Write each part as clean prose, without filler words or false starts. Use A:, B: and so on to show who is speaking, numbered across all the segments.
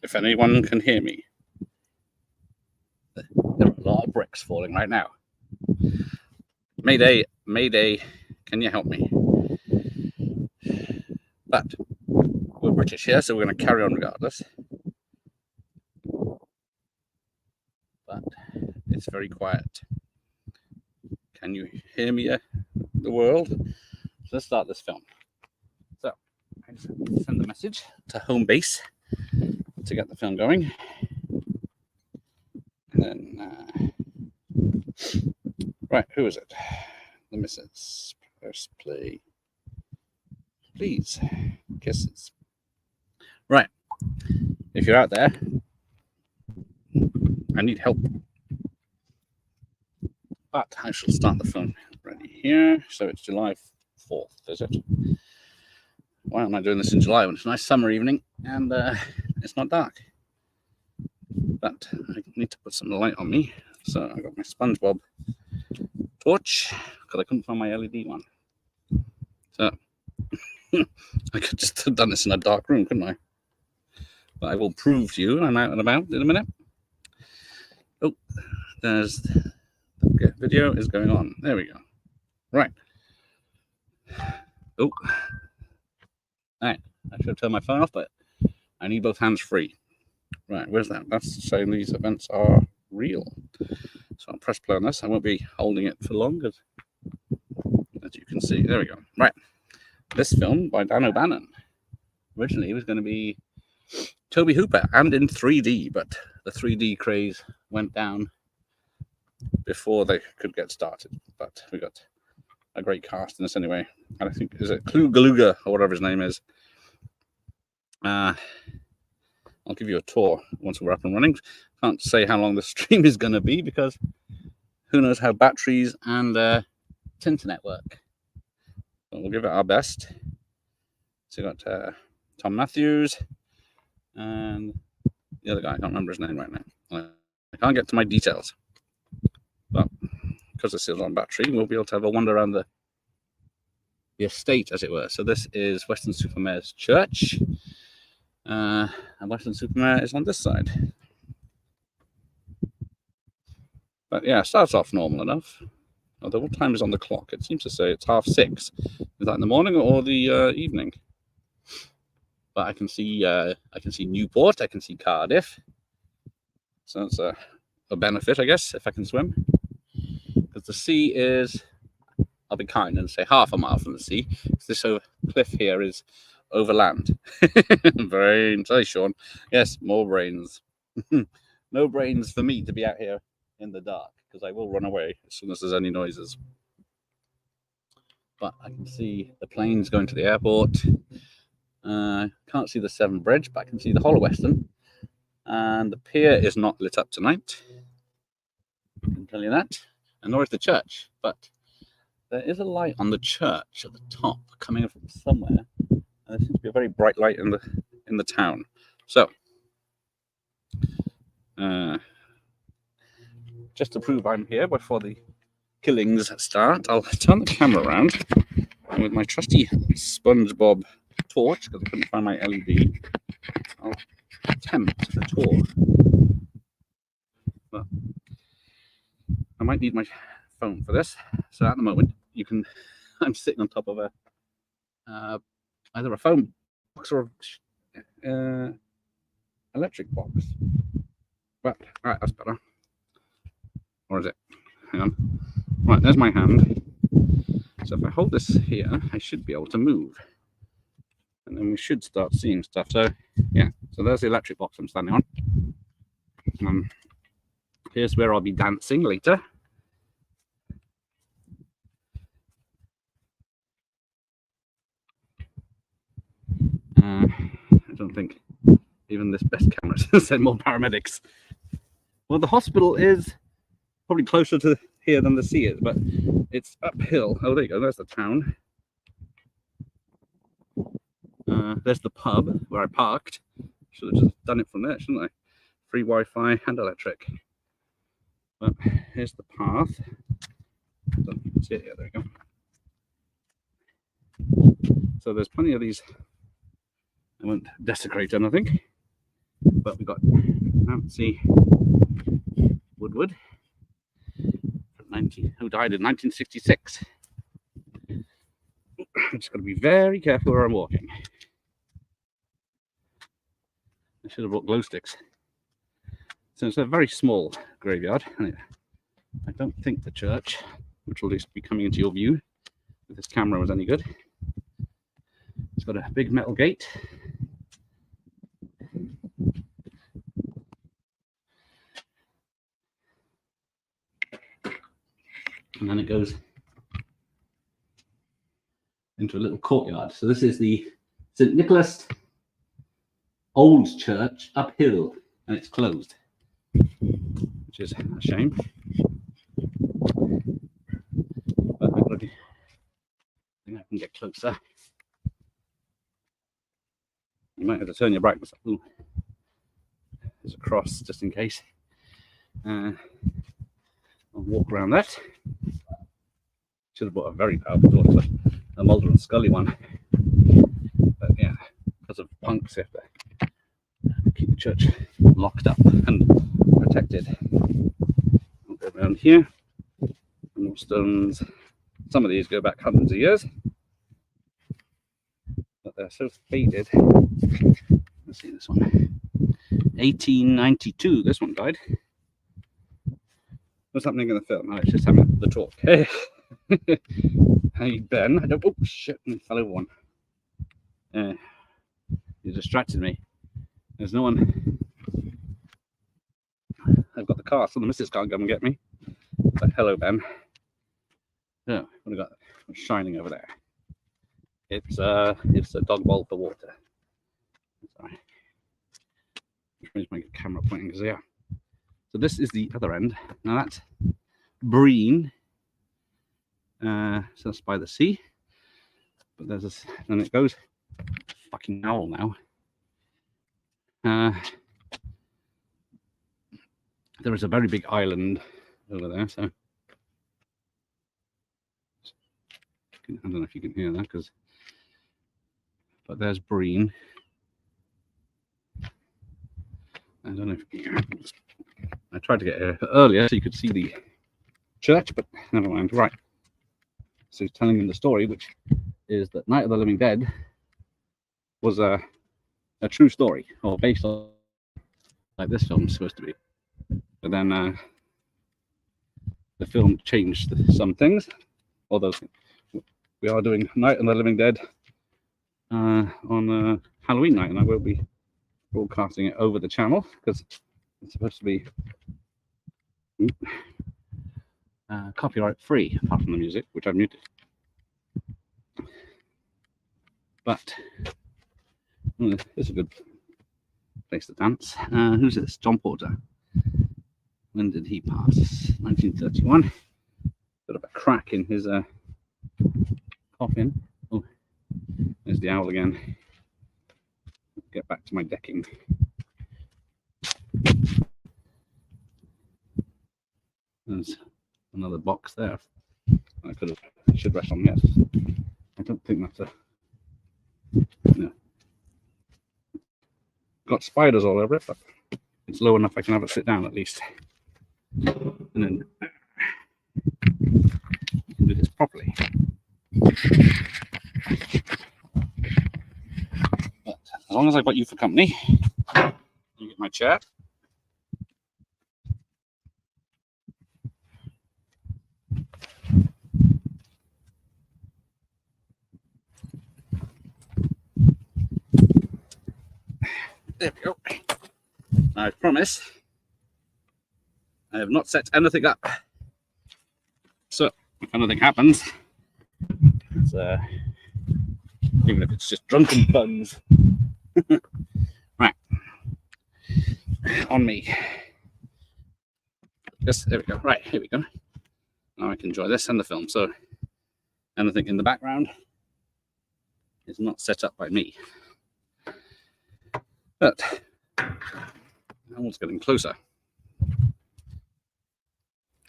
A: if anyone can hear me. There are a lot of bricks falling right now. Mayday, Mayday, can you help me? But we're British here, so we're going to carry on regardless. But it's very quiet. Can you hear me, the world? So let's start this film. So I just send the message to home base to get the film going. And then, right, who is it? The missus. Press play. Please. Kisses. Right. If you're out there, I need help. But I shall start the film ready here. So it's July 4th, is it? Why am I doing this in July when it's a nice summer evening and it's not dark? But I need to put some light on me. So I got my SpongeBob torch because I couldn't find my LED one. So I could just have done this in a dark room, couldn't I? But I will prove to you I'm out and about in a minute. Oh, there's the video is going on. There we go. Right. Oh. Right. I should turn my phone off, but I need both hands free. Right, where's that? That's saying these events are real. So I'll press play on this. I won't be holding it for long, as you can see. There we go. Right. This film by Dan O'Bannon. Originally, it was going to be Toby Hooper and in 3D, but the 3D craze went down before they could get started. But we got a great cast in this anyway. And I think, is it Clu Galuga or whatever his name is? I'll give you a tour once we're up and running. Can't say how long the stream is going to be because who knows how batteries and internet work. But we'll give it our best. So we got Tom Matthews and the other guy. I can't remember his name right now. I can't get to my details. But because this is on battery, we'll be able to have a wander around the estate, as it were. So this is Weston-super-Mare's church. And Weston-super-Mare is on this side. But yeah, it starts off normal enough. Although what time is on the clock? It seems to say it's 6:30. Is that in the morning or the evening? But I can see Newport. I can see Cardiff. So that's a benefit, I guess, if I can swim. Because the sea is, I'll be kind and say half a mile from the sea. This cliff here is overland. Brains. Hey, Sean. Yes, more brains. No brains for me to be out here in the dark because I will run away as soon as there's any noises. But I can see the planes going to the airport. Can't see the Severn Bridge, but I can see the whole of Weston. And the pier is not lit up tonight. I can tell you that. And nor is the church. But there is a light on the church at the top coming from somewhere. There seems to be a very bright light in the town. So, just to prove I'm here before the killings start, I'll turn the camera around and with my trusty SpongeBob torch, because I couldn't find my LED, I'll attempt the tour. But I might need my phone for this. So at the moment, I'm sitting on top of either a phone box or electric box. But all right, that's better. Or is it? Hang on. Right, there's my hand. So if I hold this here, I should be able to move. And then we should start seeing stuff. So yeah, so there's the electric box I'm standing on. Here's where I'll be dancing later. I don't think even this best camera send more paramedics. Well, the hospital is probably closer to here than the sea is, but it's uphill. Oh, there you go. There's the town. There's the pub where I parked. Should have just done it from there, shouldn't I? Free Wi-Fi and electric. But here's the path. I don't know if you can see it here. There we go. So there's plenty of these. I won't desecrate anything. But we got Nancy Woodward, who died in 1966. I'm just got to be very careful where I'm walking. I should have brought glow sticks. So it's a very small graveyard, and I don't think the church, which will just be coming into your view if this camera was any good. It's got a big metal gate. And then it goes into a little courtyard. So this is the St. Nicholas Old Church uphill, and it's closed, which is a shame. But I think I can get closer. You might have to turn your brightness up. Ooh. There's a cross just in case. I'll walk around that. Should have bought a very powerful torch, a Mulder and Scully one. But yeah, because of punks, you have to keep the church locked up and protected. I'll go around here. More stones. Some of these go back hundreds of years, but they're so faded. Let's see this one. 1892. This one died. What's happening in the film? Oh, it's just having the talk. Hey, hey Ben. I don't. Oh shit! I fell over one. You distracted me. There's no one. I've got the car, so the missus can't come and get me. But hello, Ben. Oh, what have we got? What's shining over there? It's a dog bowl for water. Sorry. Where's my camera pointing? Because yeah. So this is the other end. Now that's Breen. So that's by the sea. But there's this, and it goes. Fucking owl now. There is a very big island over there, so I don't know if you can hear that, but there's Breen. I don't know if you can hear it. I tried to get here earlier so you could see the church, but never mind. Right. So he's telling him the story, which is that Night of the Living Dead was a true story, or based on like this film is supposed to be. But then the film changed some things. Although we are doing Night of the Living Dead on Halloween night, and I will be broadcasting it over the channel because it's supposed to be copyright free, apart from the music, which I've muted. But it's a good place to dance. Who's this? John Porter. When did he pass? 1931. Bit of a crack in his coffin. Oh, there's the owl again. Get back to my decking. There's another box there. I should rest on. Yes. I don't think that's a. No. Got spiders all over it, but it's low enough I can have it sit down at least. And then you can do this properly. But as long as I've got you for company, you get my chair. There we go. I promise I have not set anything up. So if anything happens, it's, even if it's just drunken puns. Right. On me. Yes, there we go. Right, here we go. Now I can enjoy this and the film. So anything in the background is not set up by me. But almost getting closer. I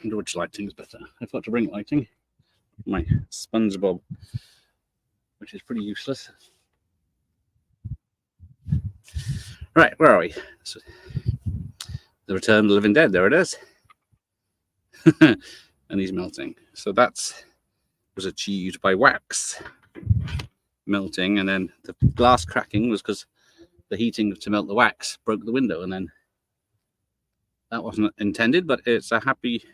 A: wonder which lighting is better. I forgot to bring lighting. My SpongeBob, which is pretty useless. Right, where are we? So, the Return of the Living Dead. There it is. And he's melting. So that was achieved by wax melting, and then the glass cracking was because the heating to melt the wax broke the window, and then that wasn't intended, but it's a happy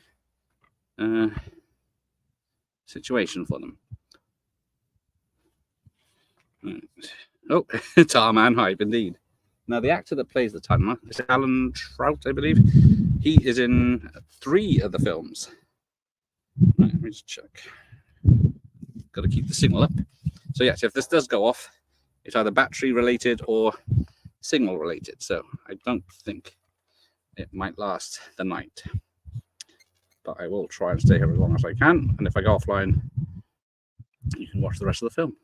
A: situation for them. Right. Oh, Tarman hype indeed. Now the actor that plays the Timer is Alan Trout, I believe. He is in 3 of the films. Right, let me just check. Got to keep the signal up. So yes, if this does go off, it's either battery related or signal related. So I don't think it might last the night. But I will try and stay here as long as I can. And if I go offline, you can watch the rest of the film.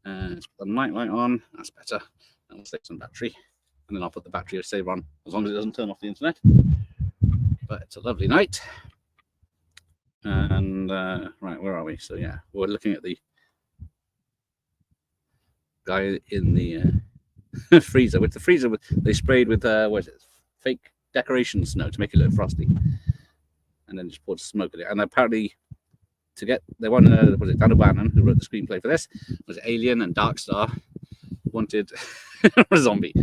A: Let's put the night light on. That's better. And we'll save some battery. And then I'll put the battery saver on, as long as it doesn't turn off the internet. But it's a lovely night. And right, where are we? So yeah, we're looking at the guy in the freezer. With the freezer, they sprayed with what is it? Fake decoration snow to make it look frosty, and then just poured smoke in it. And apparently, to get the one was it Dan O'Bannon who wrote the screenplay for this, was it Alien and Dark Star, wanted a zombie.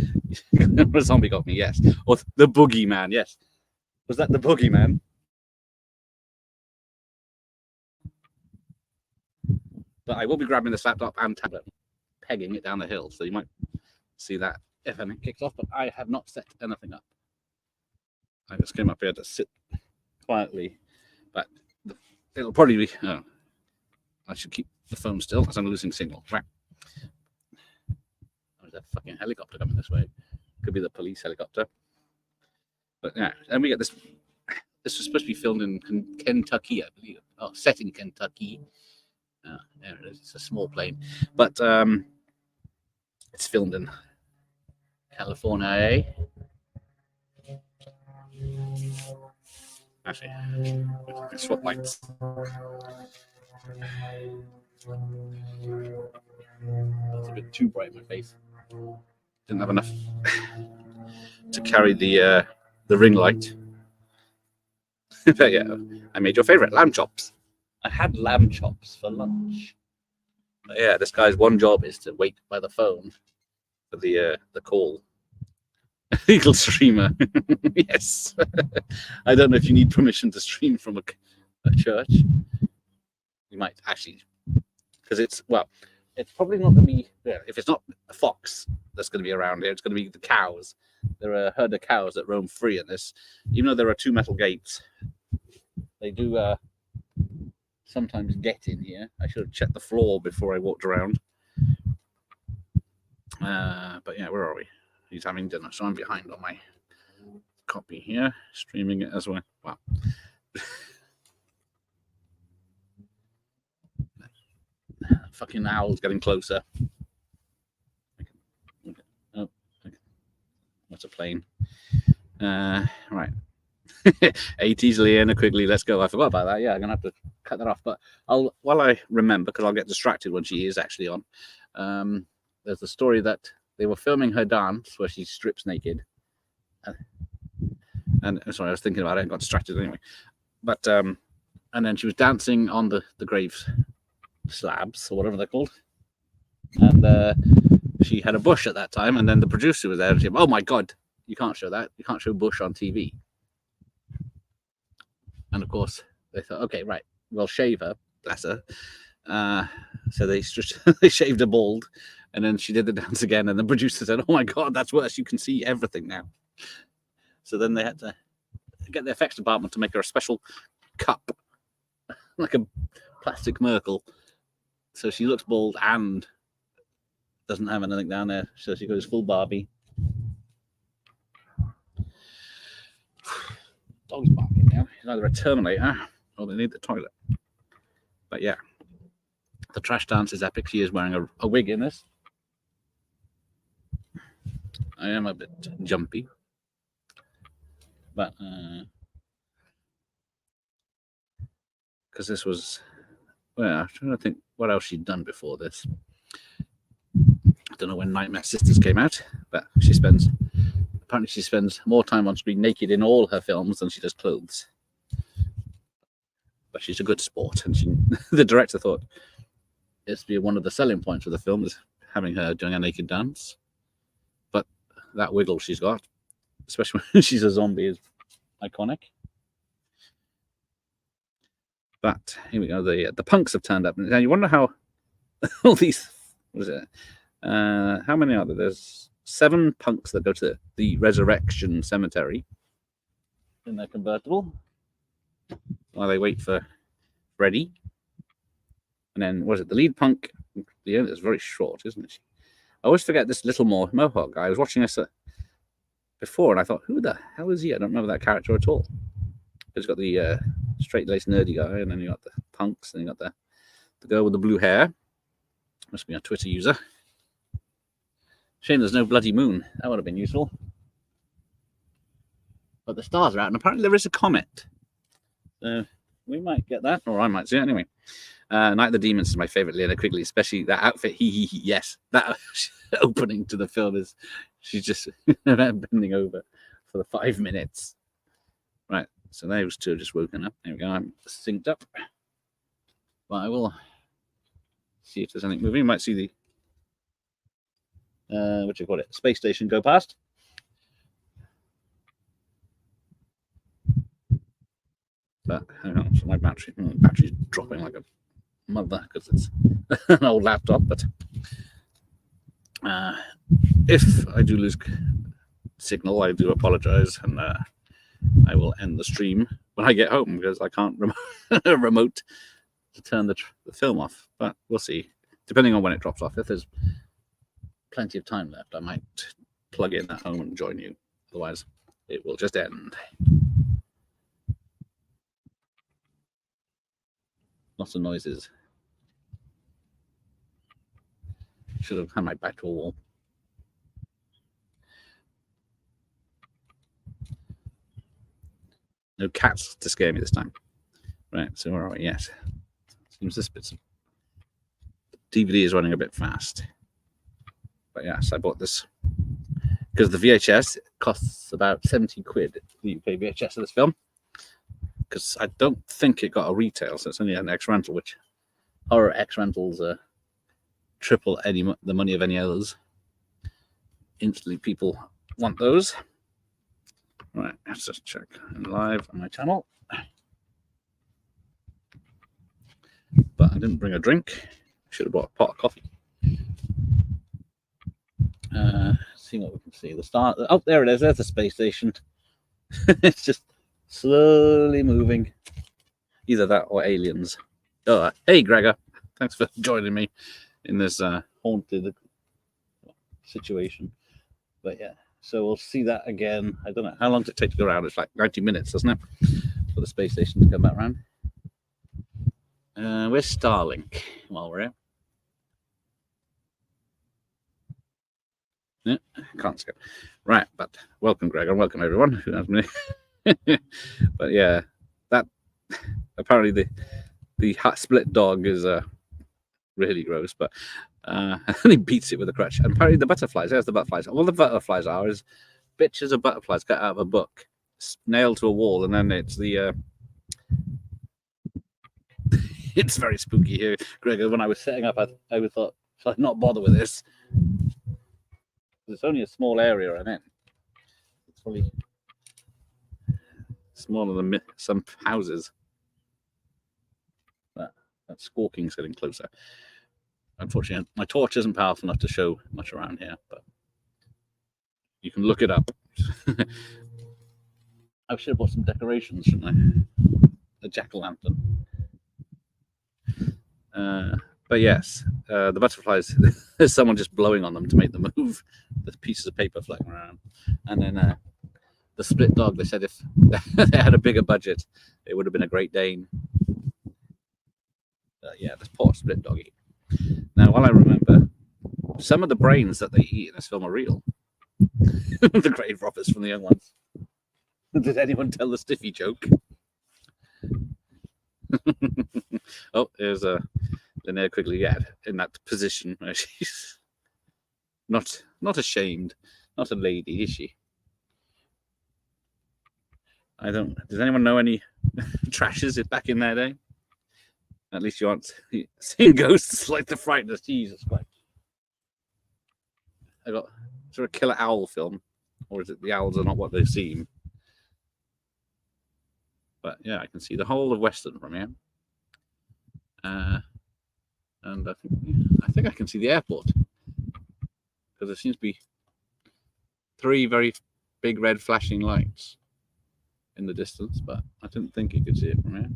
A: A zombie got me, yes, or the Boogeyman, yes. Was that the Boogeyman? But I will be grabbing this laptop and tablet, pegging it down the hill, so you might see that if anything kicks off. But I have not set anything up. I just came up here to sit quietly, but it'll probably be. Oh, I should keep the phone still as I'm losing signal. Right. There's a fucking helicopter coming this way. Could be the police helicopter. But yeah, and we get this. This was supposed to be filmed in Kentucky, I believe. Oh, set in Kentucky. There it is. It's a small plane, but it's filmed in California. Actually, swap lights. That's a bit too bright in my face. Didn't have enough to carry the ring light. But yeah, I made your favorite lamb chops. I had lamb chops for lunch. But yeah, this guy's one job is to wait by the phone for the call. Legal streamer. Yes. I don't know if you need permission to stream from a church. You might actually, because it's probably not going to be. Yeah, if it's not a fox that's going to be around here, it's going to be the cows. There are a herd of cows that roam free in this. Even though there are 2 metal gates, they do sometimes get in here. I should have checked the floor before I walked around. But yeah, where are we? He's having dinner, so I'm behind on my copy here, streaming it as well. Wow. Fucking owl's getting closer. Oh, what's a plane? Right. 80s Leanna Quigley, let's go. I forgot about that. Yeah, I'm gonna have to cut that off. But while I remember, because I'll get distracted when she is actually on. There's the story that they were filming her dance where she strips naked. And sorry, I was thinking about it and got distracted anyway. But and then she was dancing on the grave slabs or whatever they're called. And she had a bush at that time, and then the producer was there and she said, "Oh my god, you can't show that. You can't show bush on TV." And of course, they thought, okay, right, we'll shave her, bless her. So they shaved her bald, and then she did the dance again. And the producer said, "Oh my god, that's worse. You can see everything now." So then they had to get the effects department to make her a special cup, like a plastic Merkel, so she looks bald and doesn't have anything down there. So she goes full Barbie. Dog's barking now. He's either a Terminator or they need the toilet. But yeah, the trash dance is epic. She is wearing a wig in this. I am a bit jumpy. But because this was, well, I'm trying to think what else she'd done before this. I don't know when Nightmare Sisters came out. but apparently she spends more time on screen naked in all her films than she does clothes. But she's a good sport, and the director thought it's be one of the selling points of the film is having her doing a naked dance. But that wiggle she's got, especially when she's a zombie, is iconic. But here we go. The punks have turned up. Now you wonder how all these. What is it? How many are there? There's 7 punks that go to the Resurrection Cemetery in their convertible while they wait for Freddy. And then, was it the lead punk? The end is very short, isn't she? I always forget this little more mohawk guy. I was watching this before, and I thought, who the hell is he? I don't remember that character at all. He's got the straight-laced nerdy guy, and then you got the punks, and you got the girl with the blue hair. Must be a Twitter user. Shame there's no bloody moon. That would have been useful. But the stars are out, and apparently there is a comet. So we might get that, or I might see it anyway. Night of the Demons is my favourite Leonard Quigley, especially that outfit. Yes, that opening to the film is she's just bending over for the 5 minutes. Right, so those two have just woken up. There we go. I'm synced up. But I will see if there's anything moving. You might see the what do you call it? Space station go past. But hang on, so my battery's dropping like a mother because it's an old laptop. But if I do lose signal, I do apologize, and I will end the stream when I get home because I can't remote to turn the film off. But we'll see, depending on when it drops off. If there's plenty of time left, I might plug in at home and join you. Otherwise, it will just end. Lots of noises. Should have had my back to a wall. No cats to scare me this time. Right, so where are we? Yes. Seems this bit's DVD is running a bit fast. But yes, I bought this because the VHS costs about 70 quid, the UK VHS of this film. Because I don't think it got a retail, so it's only an X rental, which horror X rentals are triple the money of any others. Instantly, people want those. Right, let's just check live on my channel. But I didn't bring a drink. I should have brought a pot of coffee. See what we can see. The star. Oh, there it is. There's the space station. It's just slowly moving. Either that or aliens. Oh, hey, Gregor. Thanks for joining me in this haunted situation. But yeah, so we'll see that again. I don't know. How long does it take to go around? It's like 90 minutes, doesn't it? For the space station to come back around. Where's Starlink while we're here? Yeah, can't skip. Right, but welcome, Gregor. Welcome, everyone who has me. But yeah, that apparently the split dog is really gross, but and he beats it with a crutch. And apparently the butterflies, there's the butterflies. All the butterflies are is pictures of butterflies cut out of a book, nailed to a wall, and then it's the it's very spooky here, Gregor. When I was setting up, I thought, shall I not bother with this? It's only a small area I'm in. It's probably smaller than some houses. That squawking's getting closer. Unfortunately, my torch isn't powerful enough to show much around here, but you can look it up. I should have bought some decorations, shouldn't I? A jack-o'-lantern. But yes, the butterflies, there's someone just blowing on them to make them move. There's pieces of paper flying around. And then the split dog, they said if they had a bigger budget, it would have been a Great Dane. Yeah, this poor split doggy. Now, while I remember, some of the brains that they eat in this film are real. The grave robbers from the young ones. Did anyone tell the Stiffy joke? Oh, there's Linnea Quigley, yeah, in that position where she's not ashamed not a lady, is she? I don't. Does anyone know any trashes back in their day? At least you aren't seeing ghosts like the frighteners. Jesus Christ! I got sort of killer owl film, or is it the owls are not what they seem? But yeah, I can see the whole of Western from here, and I think I can see the airport because there seems to be 3 very big red flashing lights in the distance, but I didn't think you could see it from here.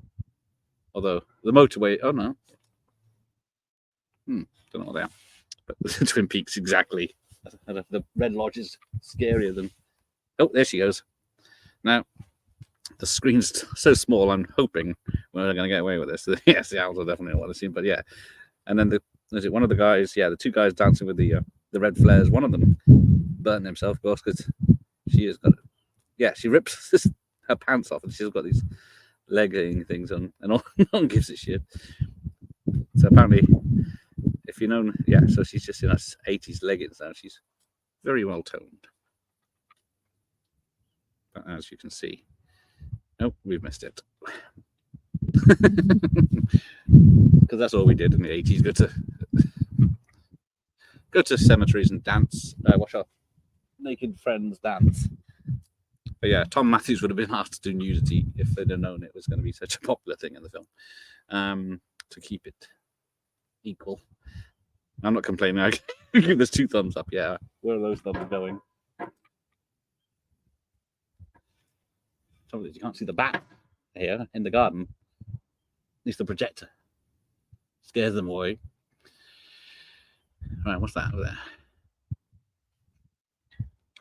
A: Although the motorway, oh no, don't know what they are, but the Twin Peaks exactly. The Red Lodge is scarier than. Oh, there she goes. Now the screen's so small. I'm hoping we're going to get away with this. Yes, the owls are definitely what I've seen, but yeah. And then is it one of the guys? Yeah, the 2 guys dancing with the red flares. One of them burned himself, of course, because she has got. Yeah, she rips her pants off, and she's got these legging things on, and no one gives a shit. So apparently, if you know, yeah, so she's just in her 80s leggings now. She's very well toned. But as you can see, nope, we've missed it. Because that's all we did in the 80s. Go to cemeteries and dance. Watch our naked friends dance. But yeah, Tom Matthews would have been asked to do nudity if they'd have known it was going to be such a popular thing in the film. To keep it equal. I'm not complaining. I give this 2 thumbs up. Yeah, where are those thumbs going? Trouble is, you can't see the bat here in the garden. At least the projector scares them away. Right, what's that over there?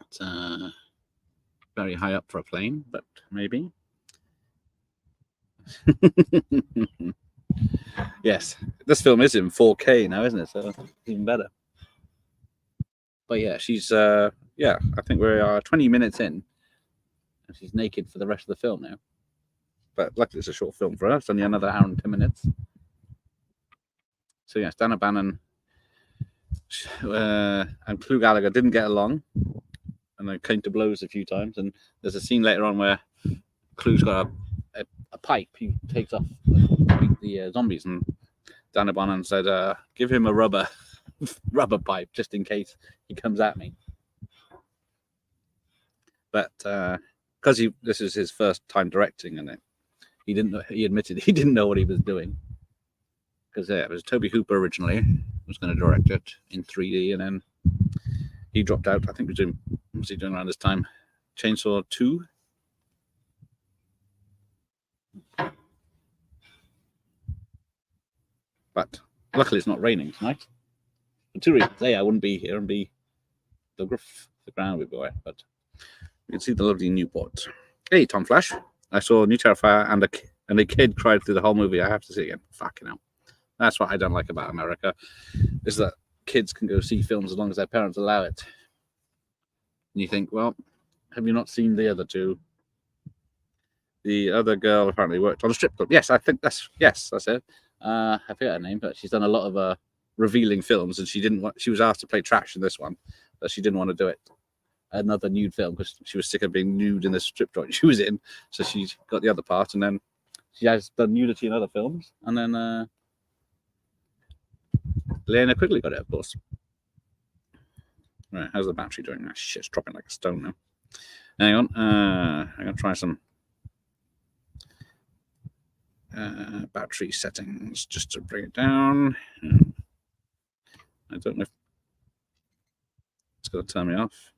A: It's very high up for a plane, but maybe. Yes, this film is in 4K now, isn't it? So even better. But yeah, she's yeah, I think we're 20 minutes in, and she's naked for the rest of the film now. But luckily, it's a short film for us. It's only another hour and 10 minutes. So yes, Dan O'Bannon and Clu Gallagher didn't get along, and they came to blows a few times. And there's a scene later on where Clu's got a pipe. He takes off the zombies, and Dan O'Bannon said, "Give him a rubber pipe just in case he comes at me." But because this is his first time directing, and he didn't know, he admitted he didn't know what he was doing. Because it was Toby Hooper originally was going to direct it in 3D, and then he dropped out. I think he was doing around this time? Chainsaw 2. But luckily, it's not raining tonight. For 2 reasons: A, I wouldn't be here, and B, the ground would be wet. But you can see the lovely Newport. Hey, Tom Flash! I saw New Terrifier, and a kid cried through the whole movie. I have to see it again. Fucking hell. That's what I don't like about America, is that kids can go see films as long as their parents allow it. And you think, well, have you not seen the other 2? The other girl apparently worked on a strip club. Yes, I think that's it. I forget her name, but she's done a lot of revealing films, and she was asked to play trash in this one, but she didn't want to do it. Another nude film, because she was sick of being nude in the strip joint she was in, so she got the other part, and then she has done nudity in other films, and then Lena Quigley got it, of course. Right, how's the battery doing? Ah, shit, it's dropping like a stone now. Hang on, I'm going to try some battery settings just to bring it down. I don't know if it's going to turn me off.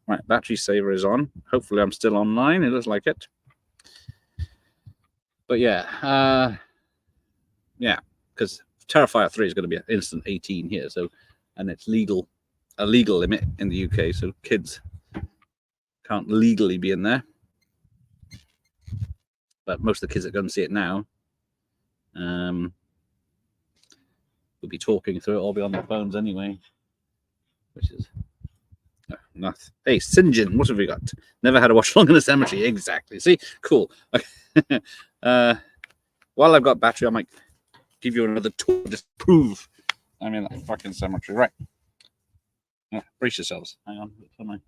A: Right, battery saver is on. Hopefully I'm still online. It looks like it. But yeah, because Terrifier 3 is going to be an instant 18 here, so, and it's a legal limit in the UK, so kids can't legally be in there. But most of the kids that go and see it now will be talking through it, or be on their phones anyway, which is nothing. Hey, St. John, what have we got? Never had a watch along in a cemetery. Exactly. See, cool. While I've got battery, I might give you another tour just to prove I'm in that fucking cemetery. Right. Yeah, brace yourselves. Hang on, turn my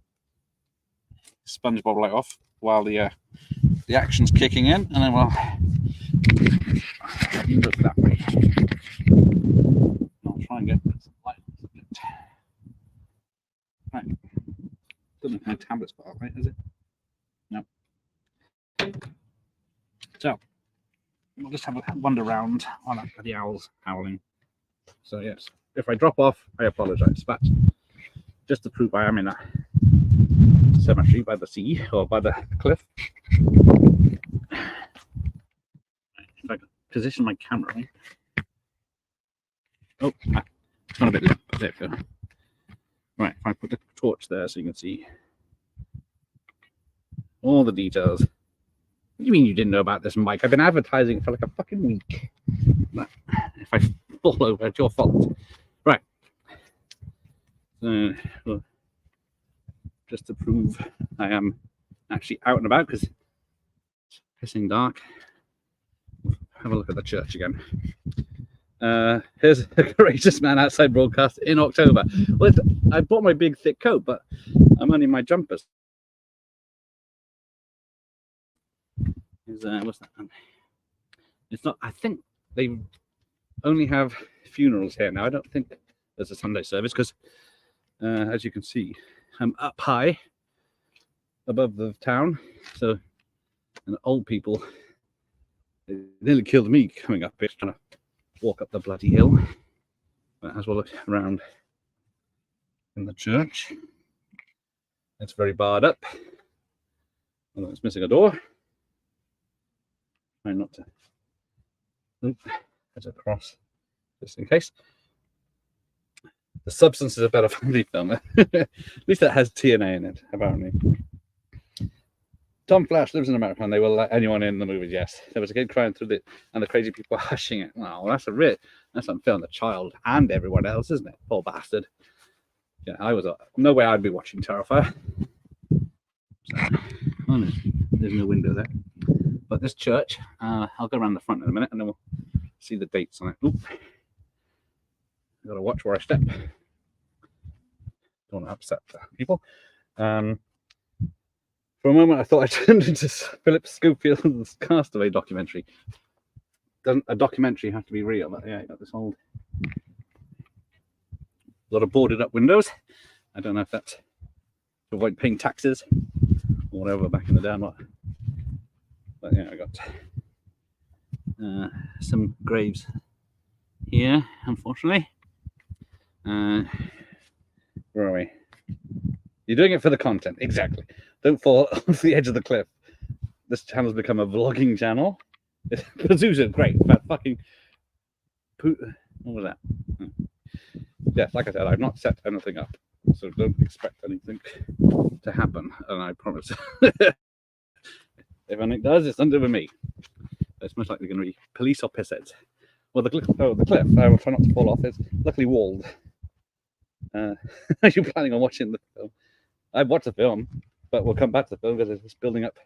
A: SpongeBob light off while the action's kicking in, and then we'll move that way. I'll try and get some light. Right. Don't know if my tablet's got right, is it? No. So we'll just have a wander around while that bloody owl's howling. So yes, if I drop off, I apologise. But just to prove I am in a cemetery by the sea or by the cliff. If I can position my camera. Oh, it's gone a bit limp. There we go. Right, if I put the torch there so you can see all the details. What do you mean you didn't know about this mic? I've been advertising it for like a fucking week. But if I fall over, it's your fault. Right. So, well, just to prove I am actually out and about because it's pissing dark. Have a look at the church again. Here's the courageous man outside broadcast in October. Well, I bought my big thick coat, but I'm only in my jumpers. What's that? It's not. I think they only have funerals here now. I don't think there's a Sunday service because, as you can see, I'm up high above the town. So, and old people, they nearly killed me coming up here trying to walk up the bloody hill. But as we'll look around in the church, it's very barred up. Although it's missing a door. Try not to. Oop, there's a cross, just in case. The Substance is a better family film. At least that has TNA in it, apparently. Tom Flash lives in America and they will let anyone in the movies, yes. There was a kid crying through it and the crazy people hushing it. Wow, that's I'm filming the child and everyone else, isn't it? Poor bastard. Yeah, no way I'd be watching Terrifier. So, oh, there's no window there. But this church, I'll go around the front in a minute and then we'll see the dates on it. Oop. I've got to watch where I step. Don't want to upset people. For a moment, I thought I turned into Philip Schofield's Castaway documentary. Doesn't a documentary have to be real? But yeah, you got this old, a lot of boarded up windows. I don't know if that's to avoid paying taxes or whatever back in the day. But yeah, I got some graves here, unfortunately. Where are we? You're doing it for the content, exactly. Don't fall off the edge of the cliff. This channel's become a vlogging channel. Pazuzu, great, but fucking what was that? Yes, like I said, I've not set anything up, so don't expect anything to happen. And I promise, if anything does, it's under with me. It's most likely going to be police or pissheads. Well, the cliff. I will try not to fall off. It's luckily walled. Are you planning on watching the film? I've watched the film, but we'll come back to the film because it's building up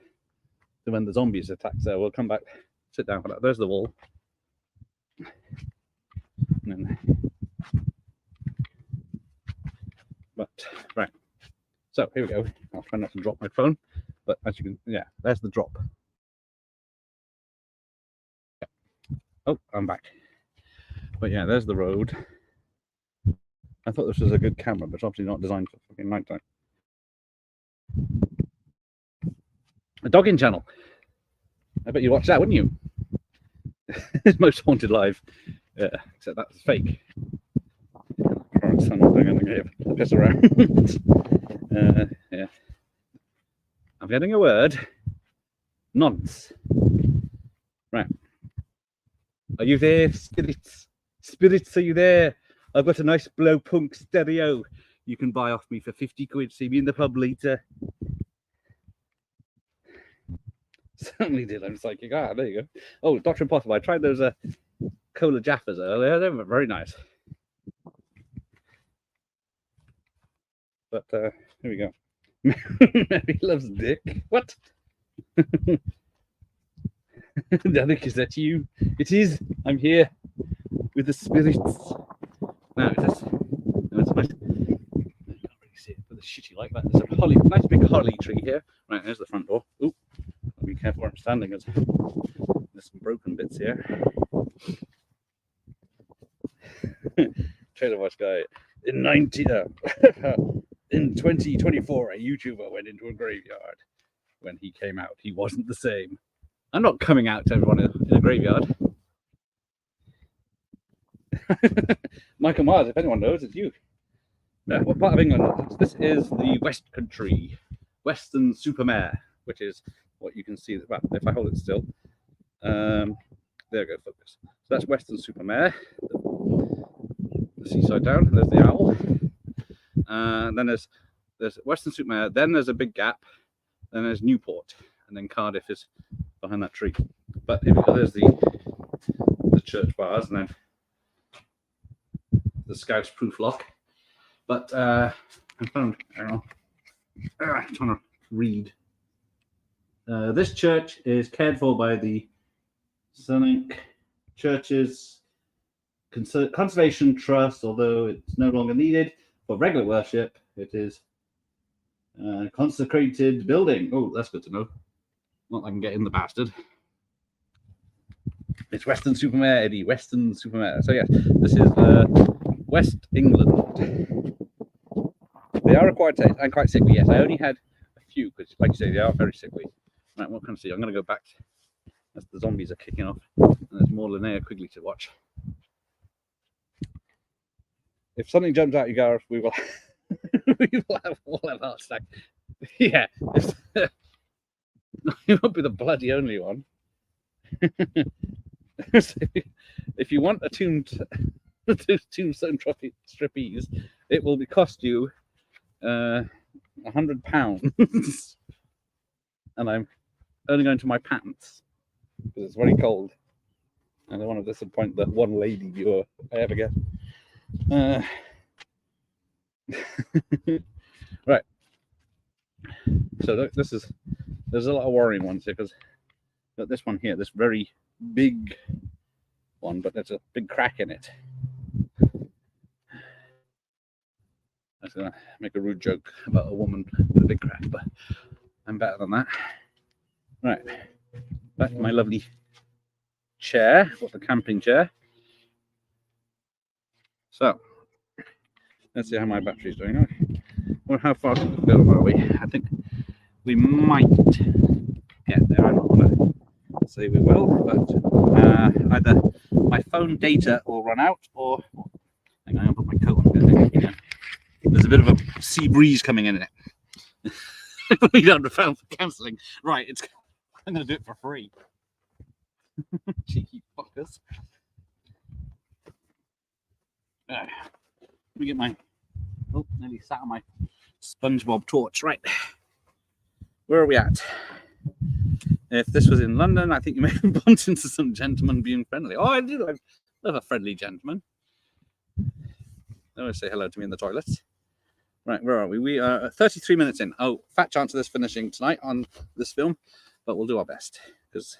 A: to when the zombies attack. So we'll come back, sit down for that. There's the wall. And then, but right. So here we go. I'll try not to drop my phone, but as you can, yeah, there's the drop. Oh, I'm back. But yeah, there's the road. I thought this was a good camera, but it's obviously not designed for fucking nighttime. A dogging channel. I bet you'd watch that, wouldn't you? It's Most Haunted Live. Yeah, except that's fake. I'm not doing anything here. Piss around. Yeah. I'm getting a word. Nonce. Right. Are you there, spirits? Spirits, are you there? I've got a nice blow punk stereo you can buy off me for 50 quid. See me in the pub later. Certainly did. I'm psychic. Ah, there you go. Oh, Dr. Impossible. I tried those cola jaffas earlier. They were very nice. But here we go. Mary loves dick. What? I think, is that you? It is. I'm here with the spirits. Now, is this? No, it's nice. shitty like that. There's a nice big holly tree here. Right, there's the front door. Ooh, be careful where I'm standing. There's some broken bits here. Trailer Watch Guy. In 2024, a YouTuber went into a graveyard. When he came out, he wasn't the same. I'm not coming out to everyone in a graveyard. Michael Myers, if anyone knows, it's you. What part of England? This is the West Country, Weston-super-Mare, which is what you can see. Well, if I hold it still, there we go, focus. So that's Weston-super-Mare, the seaside down. There's the owl. Then there's Weston-super-Mare. Then there's a big gap. Then there's Newport, and then Cardiff is behind that tree. But there's the church bars, and then the Scouse proof lock. But I'm trying to read. This church is cared for by the Sonic Churches Conservation Trust, although it's no longer needed for regular worship. It is a consecrated building. Oh, that's good to know. Not that I can get in the bastard. It's Weston-super-Mare, Eddie. Weston-super-Mare. So yes, this is West England. They are quite sickly. Yes, I only had a few because, like you say, they are very sickly. Right, what can I see? I'm going to go back as the zombies are kicking off, and there's more Linnea Quigley to watch. If something jumps out, you go, we will. we'll have heart attack. Yeah, it won't be the bloody only one. If you want a tombstone trapeze, it will cost you £100, and I'm only going to my pants because it's very cold. I don't want to disappoint the one lady viewer I ever get. Right. So look, there's a lot of worrying ones here because this one here, this very big one, but there's a big crack in it. I was gonna make a rude joke about a woman with a big crack, but I'm better than that. Right, back to my lovely chair, the camping chair. So let's see how my battery's doing. Well, how far to the film are we? I think we might get there. I'm not going to say we will, but either my phone data will run out, or hang on, I'll put my coat on. There's a bit of a sea breeze coming in it. We don't have for cancelling. Right, I'm going to do it for free. Cheeky fuckers. Let me get my. Oh, nearly sat on my SpongeBob torch. Right, where are we at? If this was in London, I think you may have bumped into some gentleman being friendly. Oh, I do love a friendly gentleman. They always say hello to me in the toilets. Right, where are we? We are 33 minutes in. Oh, fat chance of this finishing tonight on this film, but we'll do our best because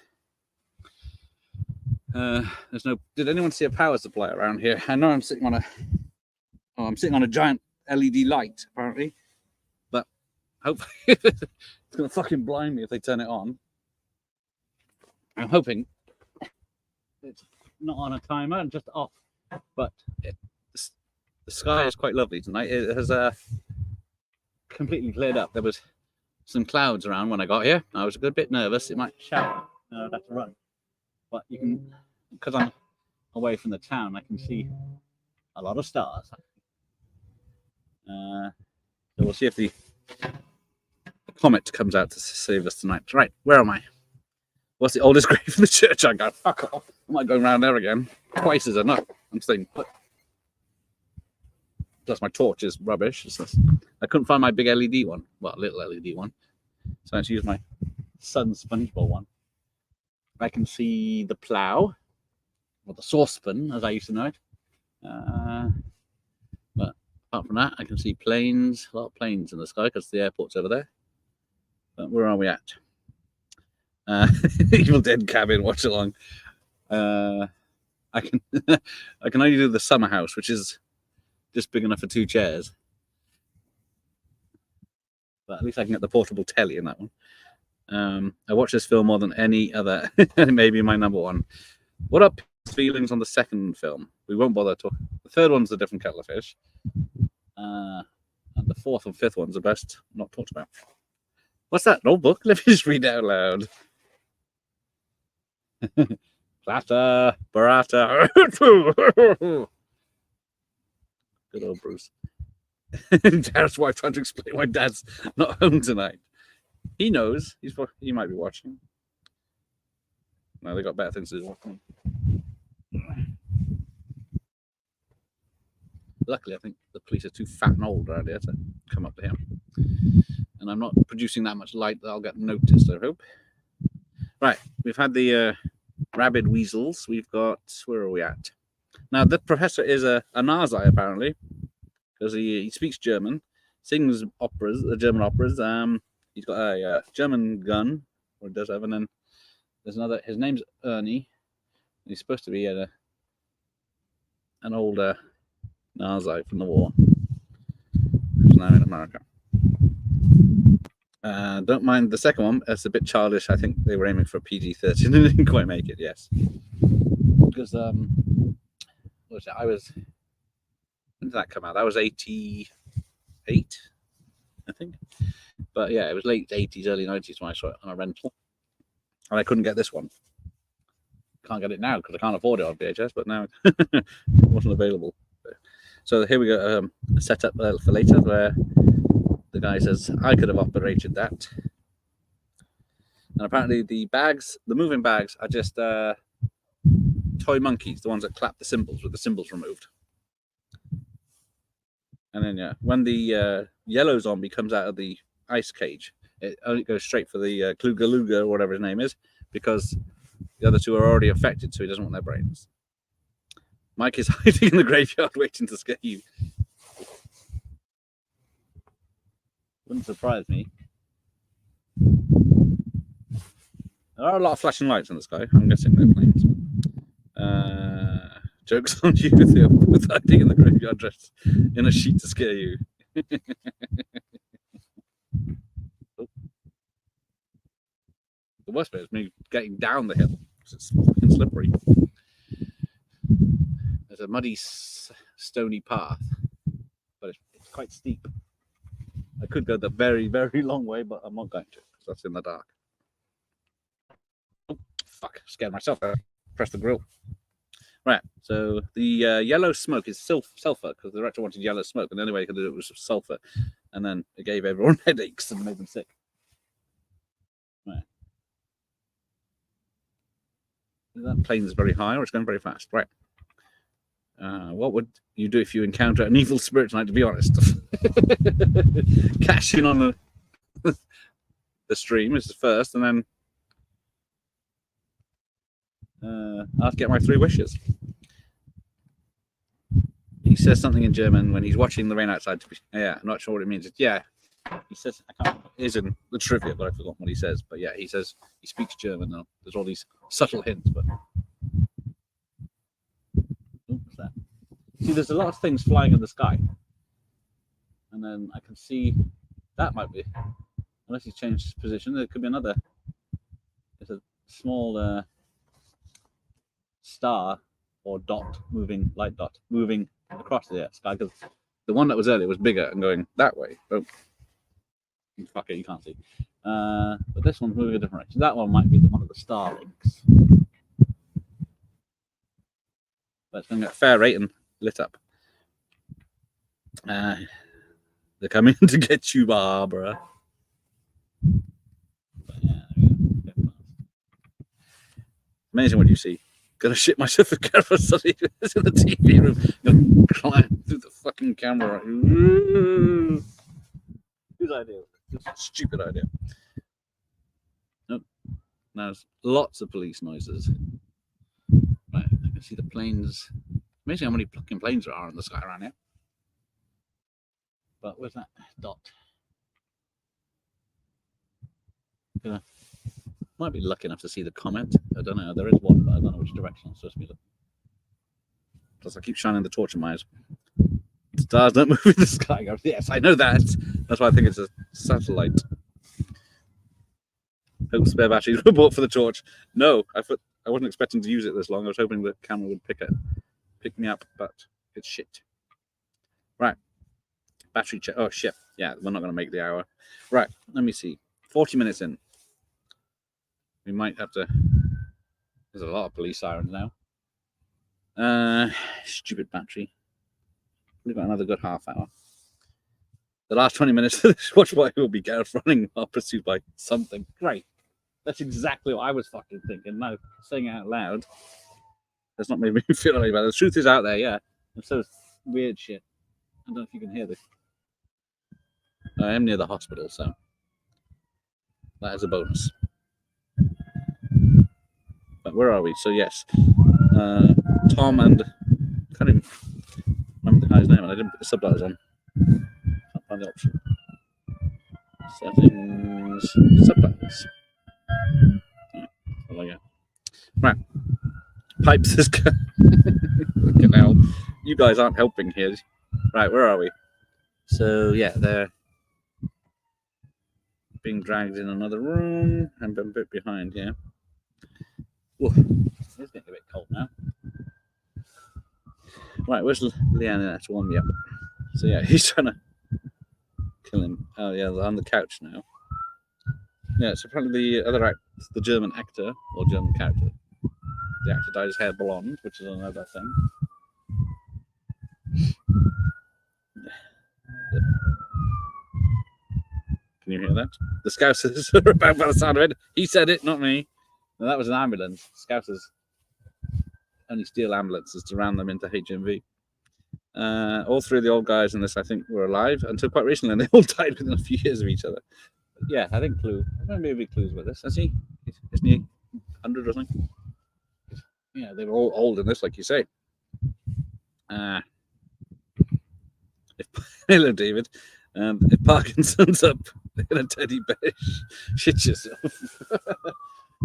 A: there's no. Did anyone see a power supply around here? I know I'm sitting on a giant LED light apparently, but hopefully it's gonna fucking blind me if they turn it on. I'm hoping it's not on a timer and just off, but the sky is quite lovely tonight. It has completely cleared up. There was some clouds around when I got here. I was a good bit nervous. It might shower. I'd have to run. But you can, because I'm away from the town, I can see a lot of stars. So we'll see if the comet comes out to save us tonight. Right, where am I? What's the oldest grave in the church? I go, fuck off. I might go around there again. Twice is enough. I'm staying put. Plus my torch is rubbish. I couldn't find my big LED one. Well, little LED one. So I had to use my son's SpongeBob one. I can see the plough, or the saucepan, as I used to know it. But apart from that, I can see planes, a lot of planes in the sky because the airport's over there. But where are we at? Evil Dead cabin, watch along. I can only do the summer house, which is just big enough for 2 chairs. But at least I can get the portable telly in that one. I watched this film more than any other, and it may be my number one. What are people's feelings on the second film? We won't bother talking. The third one's a different kettle of fish. And the fourth and fifth one's the best not talked about. What's that? No book? Let me just read it out loud. Plata, barata. Good old Bruce. Dad's wife trying to explain why Dad's not home tonight. He knows. He might be watching. No, they got better things to do. Luckily, I think the police are too fat and old around here to come up to him. And I'm not producing that much light that I'll get noticed, I hope. Right, we've had the rabid weasels. We've got, where are we at? Now, the professor is a Nazi, apparently, because he speaks German, sings operas, German operas. He's got a German gun, or he does have, and then there's another, his name's Ernie. He's supposed to be an older Nazi from the war, who's now in America. Don't mind the second one. It's a bit childish. I think they were aiming for a PG-13 and didn't quite make it. Yes, because what was it? When did that come out? That was 88, I think. But yeah, it was late 80s, early 90s when I saw it on a rental, and I couldn't get this one. Can't get it now because I can't afford it on VHS. But now it wasn't available. So here we go. A setup for later where the guy says, I could have operated that. And apparently the moving bags are just toy monkeys, the ones that clap the cymbals with the cymbals removed. And then, yeah, when the yellow zombie comes out of the ice cage, it only goes straight for the Kluga or whatever his name is, because the other two are already affected, so he doesn't want their brains. Mike is hiding in the graveyard waiting to scare you. Wouldn't surprise me. There are a lot of flashing lights in the sky. I'm guessing they're planes. Joke's on you with hiding in the graveyard dressed in a sheet to scare you. Oh. The worst bit is me getting down the hill because it's fucking slippery. There's a muddy, stony path, but it's quite steep. I could go the very, very long way, but I'm not going to because that's in the dark. Oh, fuck, scared myself. I pressed the grill. Right, so the yellow smoke is sulfur because the director wanted yellow smoke, and the only way he could do it was sulfur, and then it gave everyone headaches and made them sick. Right. That plane's very high, or it's going very fast. Right. What would you do if you encounter an evil spirit tonight, to be honest? Cash in on the stream is the first, and then I'll get my 3 wishes. He says something in German when he's watching the rain outside. Yeah, I'm not sure what it means. Yeah, he says, I can't, it is in the trivia, but I forgot what he says. But yeah, he says he speaks German now. There's all these subtle hints, but what's that? See, there's a lot of things flying in the sky, and then I can see that might be, unless he's changed his position, there could be another. It's a small star or dot moving, light dot moving across the sky, because the one that was earlier was bigger and going that way. Oh, fuck it, you can't see. But this one's moving a different direction. That one might be one of the star links. But it's going to get fair rating lit up. They're coming to get you, Barbara. But yeah, there we go. Amazing what you see. Gonna shit myself with camera suddenly. It's in the TV room. Gonna climb through the fucking camera. Whose idea? Just a stupid idea. Nope. Now there's lots of police noises. Right, I can see the planes. Amazing how many fucking planes there are in the sky around here. But where's that dot? Yeah. Might be lucky enough to see the comment. I don't know. There is one, but I don't know which direction I'm supposed to be looking. Plus, I keep shining the torch in my eyes. Stars don't move in the sky. Yes, I know that. That's why I think it's a satellite. Hope spare batteries were bought for the torch. No, I wasn't expecting to use it this long. I was hoping the camera would pick me up, but it's shit. Right. Battery check. Oh, shit. Yeah, we're not going to make the hour. Right. Let me see. 40 minutes in. We might have to. There's a lot of police sirens now. Stupid battery. We've got another good half hour. The last 20 minutes of this watch party will be Gareth running while pursued by something. Great. That's exactly what I was fucking thinking. Now, saying it out loud has not made me feel any better. The truth is out there, yeah. And so weird shit. I don't know if you can hear this. I am near the hospital, so that is a bonus. But where are we? So yes, Tom and I can't even remember the guy's name, and I didn't put the subtitles on. Can't find the option. Settings, subtitles. Right. Pipes is fucking hell. You guys aren't helping here. Right, where are we? So yeah, they're being dragged in another room and a bit behind, yeah. Ooh, it's getting a bit cold now. Right, where's Leanne? That's warm me up. So yeah, he's trying to kill him. Oh yeah, they're on the couch now. Yeah, so apparently the other the German actor or German character. The actor dyed his hair blonde, which is another thing. Can you hear that? The Scousers are about by the sound of it. He said it, not me. No, that was an ambulance. Scousers only steal ambulances to round them into HMV. All three of the old guys in this, I think, were alive until quite recently, and they all died within a few years of each other. But yeah, I think Clue. I don't know, maybe Clue's with this. Is he? Isn't he 100 or something? Yeah, they were all old in this, like you say. Hello, David. If Parkinson's up in a teddy bear, shit yourself.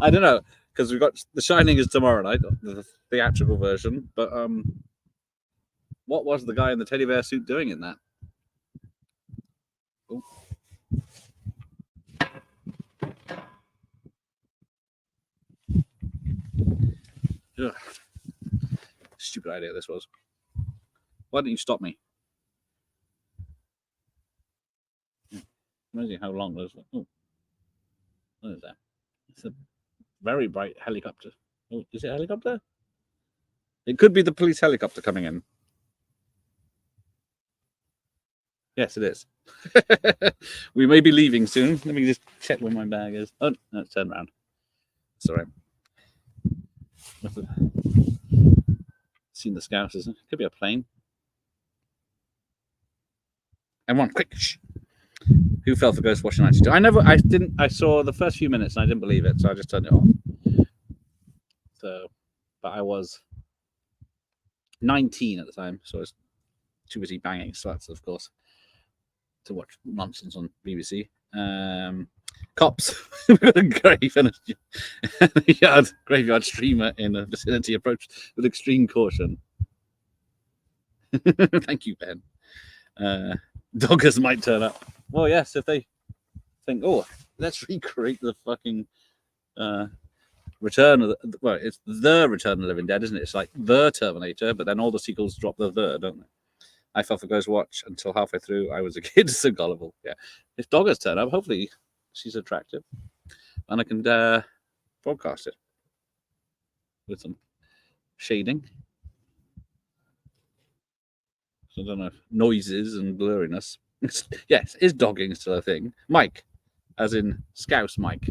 A: I don't know, because we've got The Shining is tomorrow night, the theatrical version. But what was the guy in the teddy bear suit doing in that? Oh. Ugh. Stupid idea this was. Why didn't you stop me? Amazing how long those. Oh, what is that? It's a very bright helicopter. Oh, is it a helicopter? It could be the police helicopter coming in. Yes, it is. We may be leaving soon. Let me just check where my bag is. Oh, no, it's turned around. Sorry. Seen the Scousers. It could be a plane. Everyone, quick! Shh. Who fell for Ghostwatcher 92? I saw the first few minutes and I didn't believe it, so I just turned it off. So, but I was 19 at the time, so I was too busy banging sluts, of course, to watch nonsense on BBC. Cops, graveyard streamer in the vicinity approached with extreme caution. Thank you, Ben. Doggers might turn up. Well, yes, if they think, oh, let's recreate the fucking Return of the, well, it's the Return of the Living Dead, isn't it? It's like the Terminator, but then all the sequels drop the, don't they? I fell for Ghostwatch until halfway through. I was a kid, so gullible. Yeah. If Doggers turn up, hopefully she's attractive, and I can broadcast it with some shading. So I don't know if noises and blurriness. Yes, is dogging still a thing? Mike, as in Scouse Mike.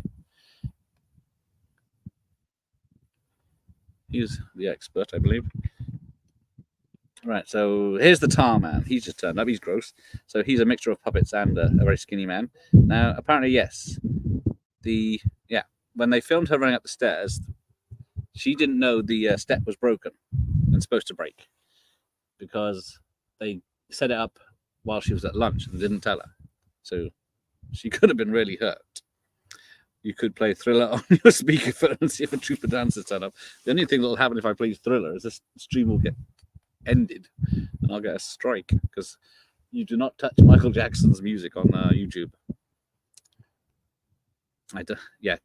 A: He's the expert, I believe. Right, so here's the Tar Man. He's just turned up. He's gross. So he's a mixture of puppets and a very skinny man. Now, apparently, yes. When they filmed her running up the stairs, she didn't know the step was broken and supposed to break because they set it up while she was at lunch and didn't tell her. So she could have been really hurt. You could play Thriller on your speakerphone and see if a trooper dancer turn up. The only thing that will happen if I play Thriller is this stream will get ended, and I'll get a strike because you do not touch Michael Jackson's music on YouTube.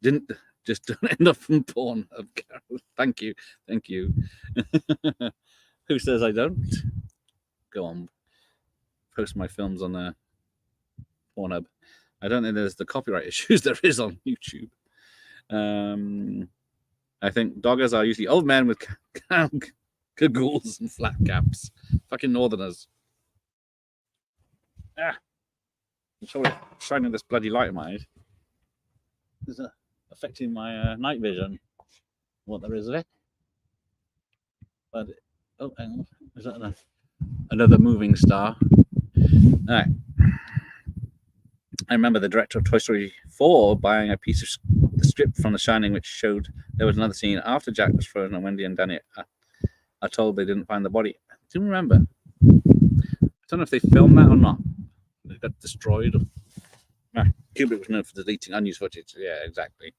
A: Didn't just don't end up from porn. Thank you. Who says I don't? Go on, post my films on Pornhub. I don't think there's the copyright issues there is on YouTube. I think doggers are usually old men with cagoules and flat caps. Fucking northerners. I'm shining this bloody light in my eyes. Is it affecting my night vision? What there is of it? But hang on. Is that another moving star? All right. I remember the director of Toy Story 4 buying a piece of the script from The Shining, which showed there was another scene after Jack was frozen and Wendy and Danny are told they didn't find the body. I do remember. I don't know if they filmed that or not. It got destroyed. Kubrick was known for deleting unused footage. Yeah, exactly.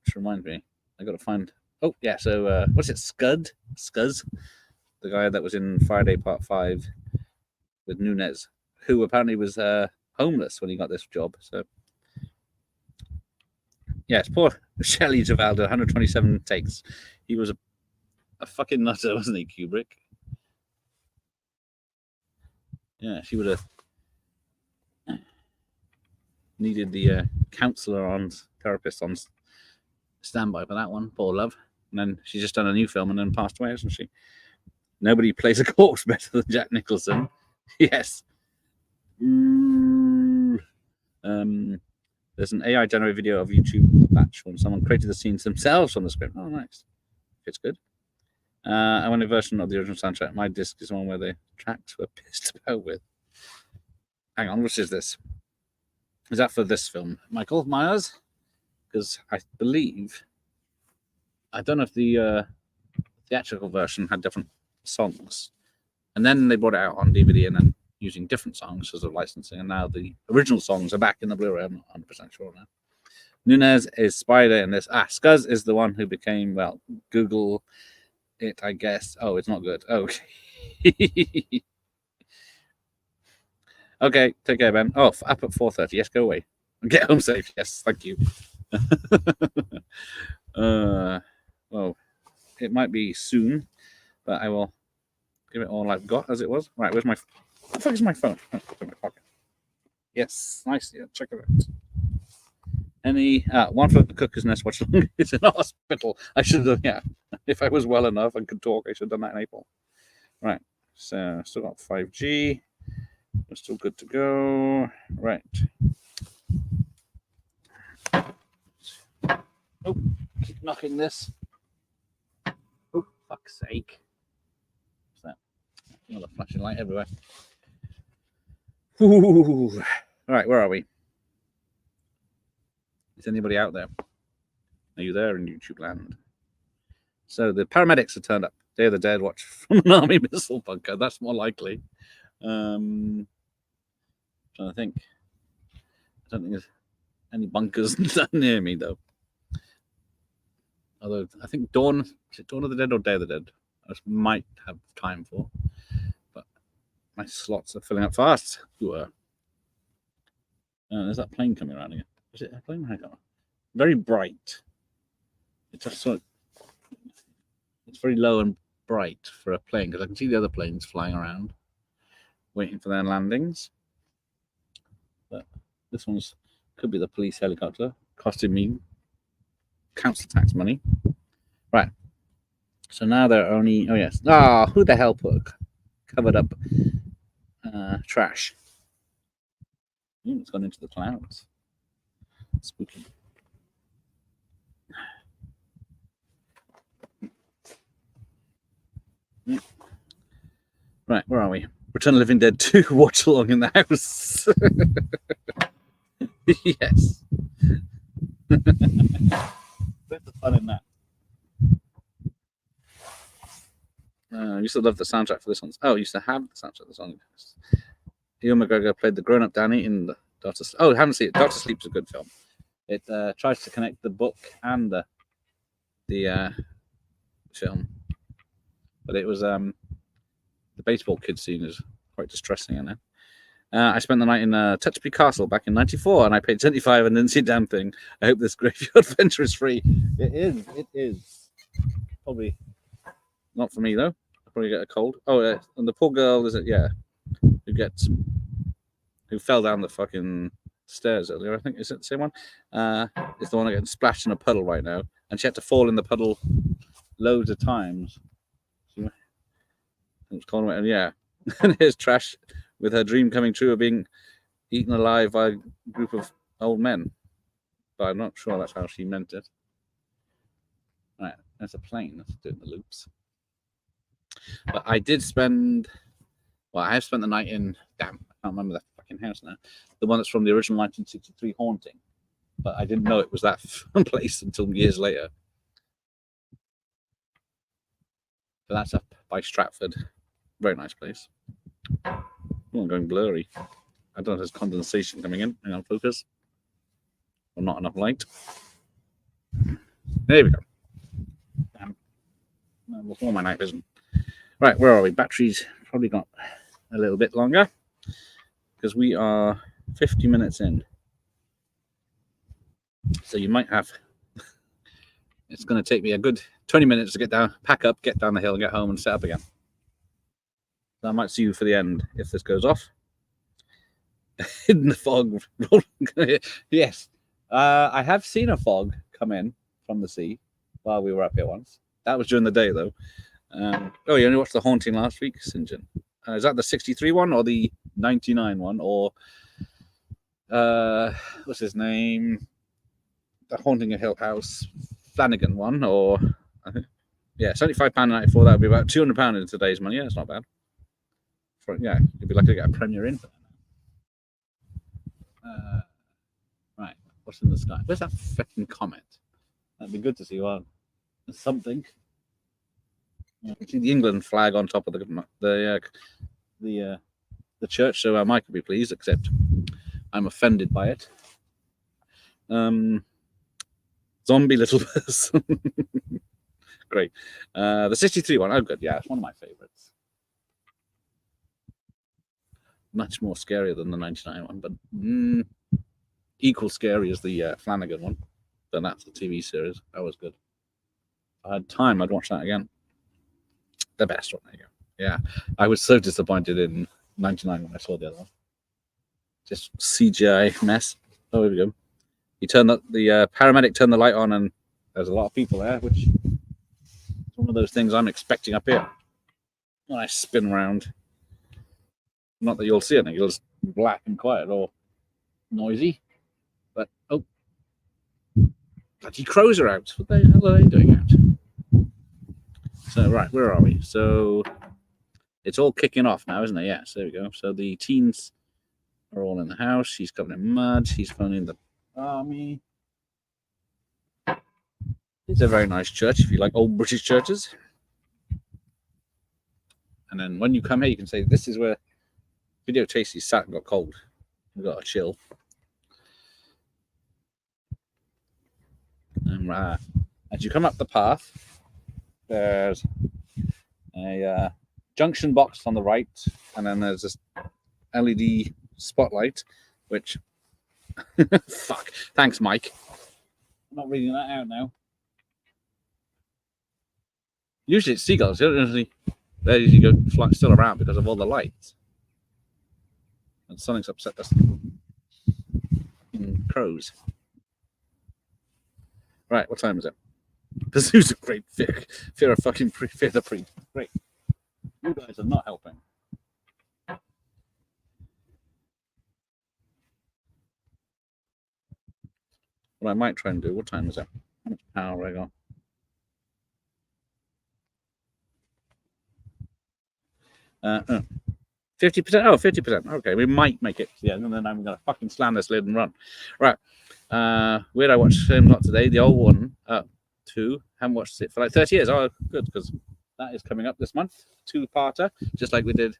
A: Which reminds me, I got to find. Oh yeah, so what's it? Scuzz, the guy that was in Friday Part 5 with Nunez, who apparently was homeless when he got this job. So yes, poor Shelley Duvall, 127 takes. He was a fucking nutter, wasn't he, Kubrick? Yeah, she would have needed the counselor on therapist on standby for that one. Poor love. And then she's just done a new film and then passed away, hasn't she? Nobody plays a corpse better than Jack Nicholson. Yes. There's an AI generated video of YouTube batch when someone created the scenes themselves from the script. Oh, nice. It's good. I want a version of the original soundtrack. My disc is one where the tracks were pissed about with. Hang on, which is this? Is that for this film, Michael Myers? Because I believe, I don't know if the theatrical version had different songs, and then they brought it out on DVD and then using different songs as of licensing, and now the original songs are back in the Blu-ray. I'm not 100% sure now. Nunez is Spider in this. Scuzz is the one who became, well, Google it, I guess. Oh, it's not good. Okay. Okay, take care, Ben. Oh, up at 4:30. Yes, go away. Get home safe. Yes, thank you. Well, it might be soon, but I will give it all I've got as it was. Right, where's my... What the fuck is my phone? Oh, it's in my pocket. Yes, nice. Yeah, check it out. One for the Cuckoo's Nest watch along. It's in a hospital. I should have, yeah. If I was well enough and could talk, I should have done that in April. Right, so still got 5G. We're still good to go. Right. Oh, keep knocking this. Oh, fuck's sake. What's that? Another flashing light everywhere. Ooh. All right, where are we? Is anybody out there? Are you there in YouTube land? So the paramedics have turned up. Day of the Dead watch from an army missile bunker. That's more likely. Trying to think. I don't think there's any bunkers near me though. Although I think is it Dawn of the Dead or Day of the Dead? I might have time for, but my slots are filling up fast. There's that plane coming around again. Is it a plane? Hang on. Very bright. It's just sort of, it's very low and bright for a plane because I can see the other planes flying around, waiting for their landings. But this one's could be the police helicopter, costing me council tax money. Right. So now there are only. Oh yes. Who the hell put covered up trash? It's gone into the clouds. Spooky. Right, where are we? Return of the Living Dead 2 watch along in the house. Yes. Where's the fun in that? I used to love the soundtrack for this one. Oh, I used to have the soundtrack for the song. Ewan McGregor played the grown-up Danny in the Doctor. Oh, I haven't seen it. Doctor Sleep's a good film. It tries to connect the book and the film, but it was the baseball kid scene is quite distressing in it. I spent the night in Tutchby Castle back in '94, and I paid 75 and didn't see a damn thing. I hope this graveyard venture is free. It is. It is. Probably not for me though. I'll probably get a cold. Oh, yeah. And the poor girl is it? Yeah, who fell down the fucking stairs earlier. I think is it the same one? It's the one that getting splashed in a puddle right now, and she had to fall in the puddle loads of times. She was calling it, and yeah, and here's trash with her dream coming true of being eaten alive by a group of old men. But I'm not sure that's how she meant it. Right, there's a plane that's doing the loops. But I did spend, well, I have spent the night in, damn, I can't remember that fucking house now. The one that's from the original 1963 Haunting. But I didn't know it was that place until years later. So that's up by Stratford. Very nice place. Oh, I'm going blurry. I don't know if there's condensation coming in. Hang on, focus. Or not enough light. There we go. Damn. Before my night vision. Right, where are we? Batteries probably got a little bit longer because we are 50 minutes in. So you might have. It's going to take me a good 20 minutes to get down, pack up, get down the hill, get home, and set up again. So I might see you for the end if this goes off. In the fog. Yes. I have seen a fog come in from the sea while we were up here once. That was during the day, though. Oh, you only watched The Haunting last week, St. John? Is that the 63 one or the 99 one? Or what's his name? The Haunting of Hill House Flanagan one? Or I think, yeah, £75.94. That would be about £200 in today's money. Yeah, it's not bad. Yeah, you'd be lucky to get a premiere in for that. Right, what's in the sky? Where's that fucking comet? That'd be good to see one. There's something. You can see the England flag on top of the church, so Mike could be pleased, except I'm offended by it. Zombie little person. Great. The 63 one, oh good, yeah, it's one of my favourites. Much more scarier than the 99 one, but equal scary as the Flanagan one. Then that's the TV series. That was good. If I had time, I'd watch that again. The best one, there you go. Yeah, I was so disappointed in 99 when I saw the other one. Just CGI mess. Oh, here we go. He turned the paramedic turned the light on, and there's a lot of people there, which is one of those things I'm expecting up here. When I spin around, not that you'll see anything, you'll just be black and quiet or noisy. But oh, bloody crows are out. What the hell are they doing out? So right, where are we? So it's all kicking off now, isn't it? Yeah, so there we go. So the teens are all in the house. She's covered in mud. She's phoning the army. It's a very nice church if you like old British churches. And then when you come here, you can say, this is where Video Tasty sat and got cold. We got a chill. And as you come up the path, there's a junction box on the right, and then there's this LED spotlight, which fuck. Thanks, Mike. I'm not reading that out now. Usually it's seagulls. They usually go flying still around because of all the lights. And something's upset us. Crows. Right, what time is it? The zoo's a great fear of fucking fear the priest. Great. You guys are not helping. What I might try and do, what time is it? How much power I got? Oh, 50%? Oh, 50%. Okay, we might make it. Yeah, and then I'm going to fucking slam this lid and run. Right. Where'd I watch Same Lot today? The old one. 2. Haven't watched it for like 30 years. Oh, good, because that is coming up this month. 2-parter, just like we did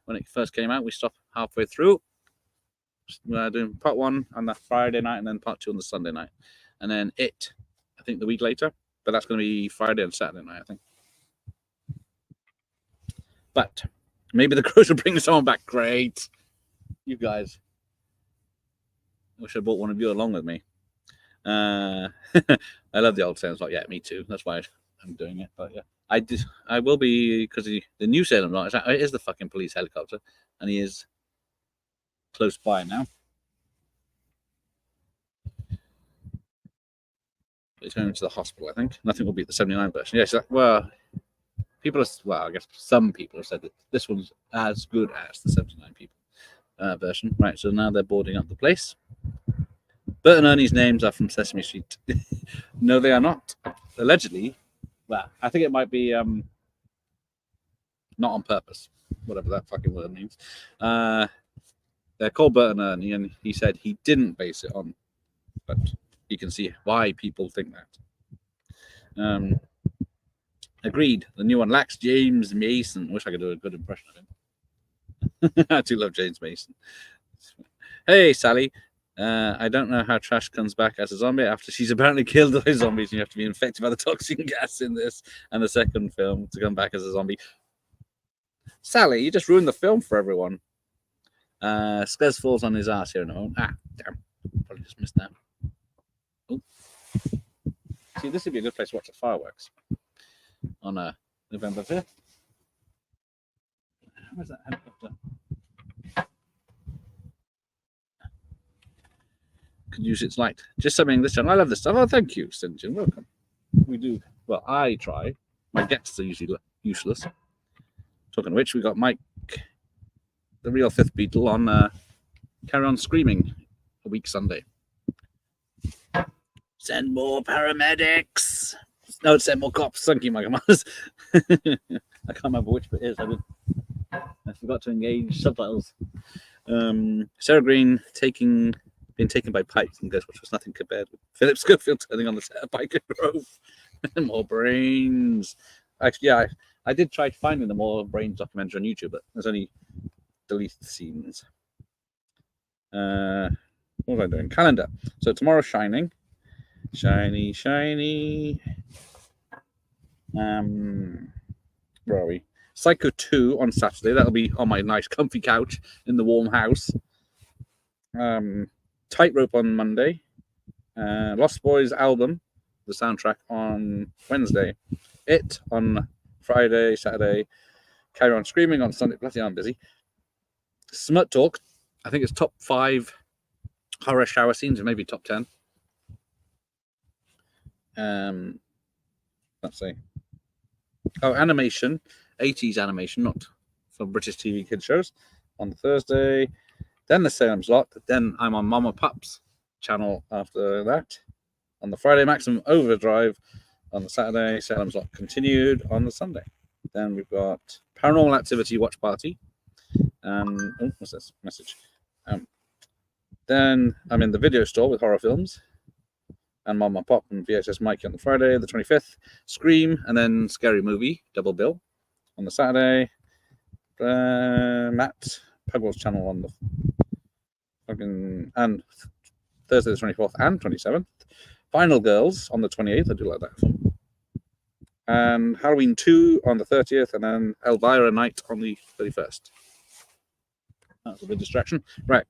A: when it first came out. We stopped halfway through. We're doing part 1 on the Friday night and then part 2 on the Sunday night. And then I think the week later. But that's going to be Friday and Saturday night, I think. But maybe the crows will bring someone back. Great. You guys. I wish I brought one of you along with me. I love the old Salem Slot. Yeah, me too. That's why I'm doing it. But yeah, I will be, because the new Salem Slot is the fucking police helicopter, and he is close by now. He's going to the hospital, I think. Nothing will beat the 79 version. Yes, well, I guess some people have said that this one's as good as the 79 version. Right, so now they're boarding up the place. Bert and Ernie's names are from Sesame Street. No, they are not. Allegedly, well, I think it might be not on purpose, whatever that fucking word means. They're called Bert and Ernie, and he said he didn't base it on, but you can see why people think that. Agreed. The new one lacks James Mason. Wish I could do a good impression of him. I do love James Mason. Hey, Sally. I don't know how Trash comes back as a zombie after she's apparently killed by zombies. You have to be infected by the toxin gas in this and the second film to come back as a zombie. Sally, you just ruined the film for everyone. Skez falls on his ass here in a moment. Ah, damn. Probably just missed that. Oh. See, this would be a good place to watch the fireworks on November 5th. Where's that helicopter? Could use its light. Just something this channel. I love this stuff. Oh, thank you, Sinjin. Welcome. We do. Well, I try. My guests are usually useless. Talking of which, we got Mike, the real Fifth Beatle, on Carry On Screaming a week Sunday. Send more paramedics. No, send more cops. Thank you, Michael Myers. I can't remember which bit it is. I forgot to engage subtitles. Sarah Green being taken by pipes and Ghost, which was nothing compared with Philip Schofield turning on the set of Biker Grove. More brains. Actually, yeah, I did try finding the More Brains documentary on YouTube, but there's only deleted scenes. What was I doing? Calendar. So tomorrow, Shining. Shiny. Where are we? Psycho 2 on Saturday. That'll be on my nice comfy couch in the warm house. Tightrope on Monday. Lost Boys album, the soundtrack, on Wednesday. It on Friday, Saturday. Carry On Screaming on Sunday. Bloody hell, I'm busy. Smut Talk. I think it's top 5 horror shower scenes, or maybe top 10. Let's see. Oh, animation. 80s animation, not from British TV kid shows, on the Thursday. Then the Salem Slot. Then I'm on Mama Pup's channel after that. On the Friday, Maximum Overdrive. On the Saturday, Salem Slot continued on the Sunday. Then we've got Paranormal Activity Watch Party. What's this message? Then I'm in the video store with horror films. And Mama Pop and VHS Mikey on the Friday, the 25th. Scream, and then Scary Movie, double bill. On the Saturday, Matt Pugwell's channel on the and Thursday the 24th and 27th. Final Girls on the 28th. I do like that film. And Halloween 2 on the 30th, and then Elvira Night on the 31st. That's a big distraction. Right.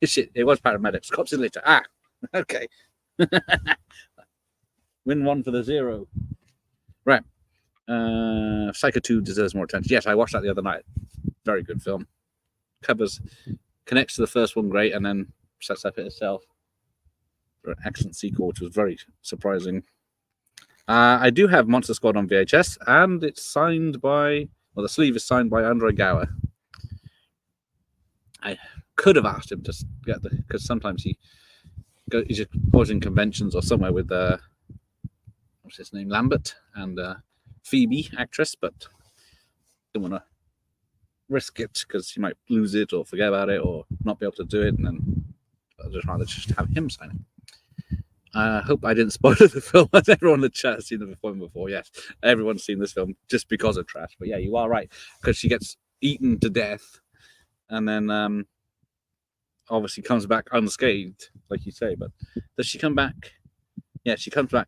A: Shit, it was paramedics. Cops in later. Ah, okay. Win 1 for the 0. Right. Psycho 2 deserves more attention. Yes, I watched that the other night. Very good film. Connects to the first one great, and then sets up it itself for an excellent sequel, which was very surprising. I do have Monster Squad on VHS, and it's signed by, well, the sleeve is signed by Andre Gower. I could have asked him to get because sometimes he's just always in conventions or somewhere with what's his name, Lambert, and Phoebe, actress, but didn't want to risk it because he might lose it or forget about it or not be able to do it, and then I'd just rather just have him sign it. I hope I didn't spoil the film. Everyone in the chat has seen the film before. Yes, everyone's seen this film just because of Trash. But yeah, you are right, because she gets eaten to death, and then obviously comes back unscathed, like you say. But does she come back? Yeah, she comes back.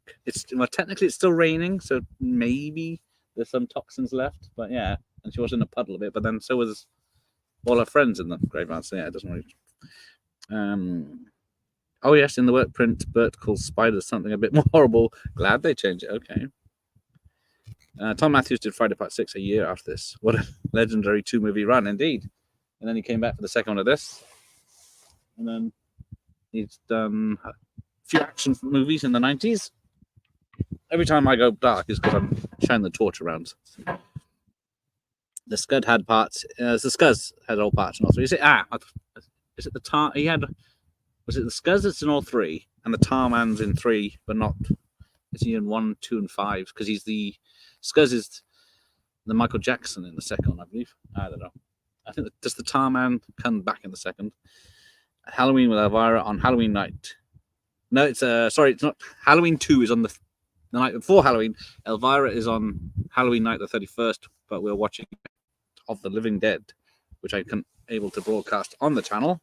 A: Technically it's still raining, so maybe there's some toxins left. But yeah, and she was in a puddle of it. But then so was all her friends in the graveyard. So yeah, it doesn't really. Oh yes, in the work print, Bert calls spiders something a bit more horrible. Glad they changed it. Okay. Tom Matthews did Friday Part 6 a year after this. What a legendary 2-movie run, indeed. And then he came back for the second one of this. And then he's done a few action movies in the 90s. Every time I go dark is because I'm shining the torch around. The Scud had parts. The Scuzz had all parts in all three. Is it the Tar? He had. Was it the Scuzz that's in all three, and the Tarman's in 3, but not? Is he in 1, 2, and 5? Because he's the Scuzz is the Michael Jackson in the second one, I believe. I don't know. I think does the Tarman come back in the second? Halloween with Elvira on Halloween night. No, it's sorry, it's not. Halloween 2 is on the night before Halloween. Elvira is on Halloween night the 31st, but we're watching of the Living Dead, which I can able to broadcast on the channel,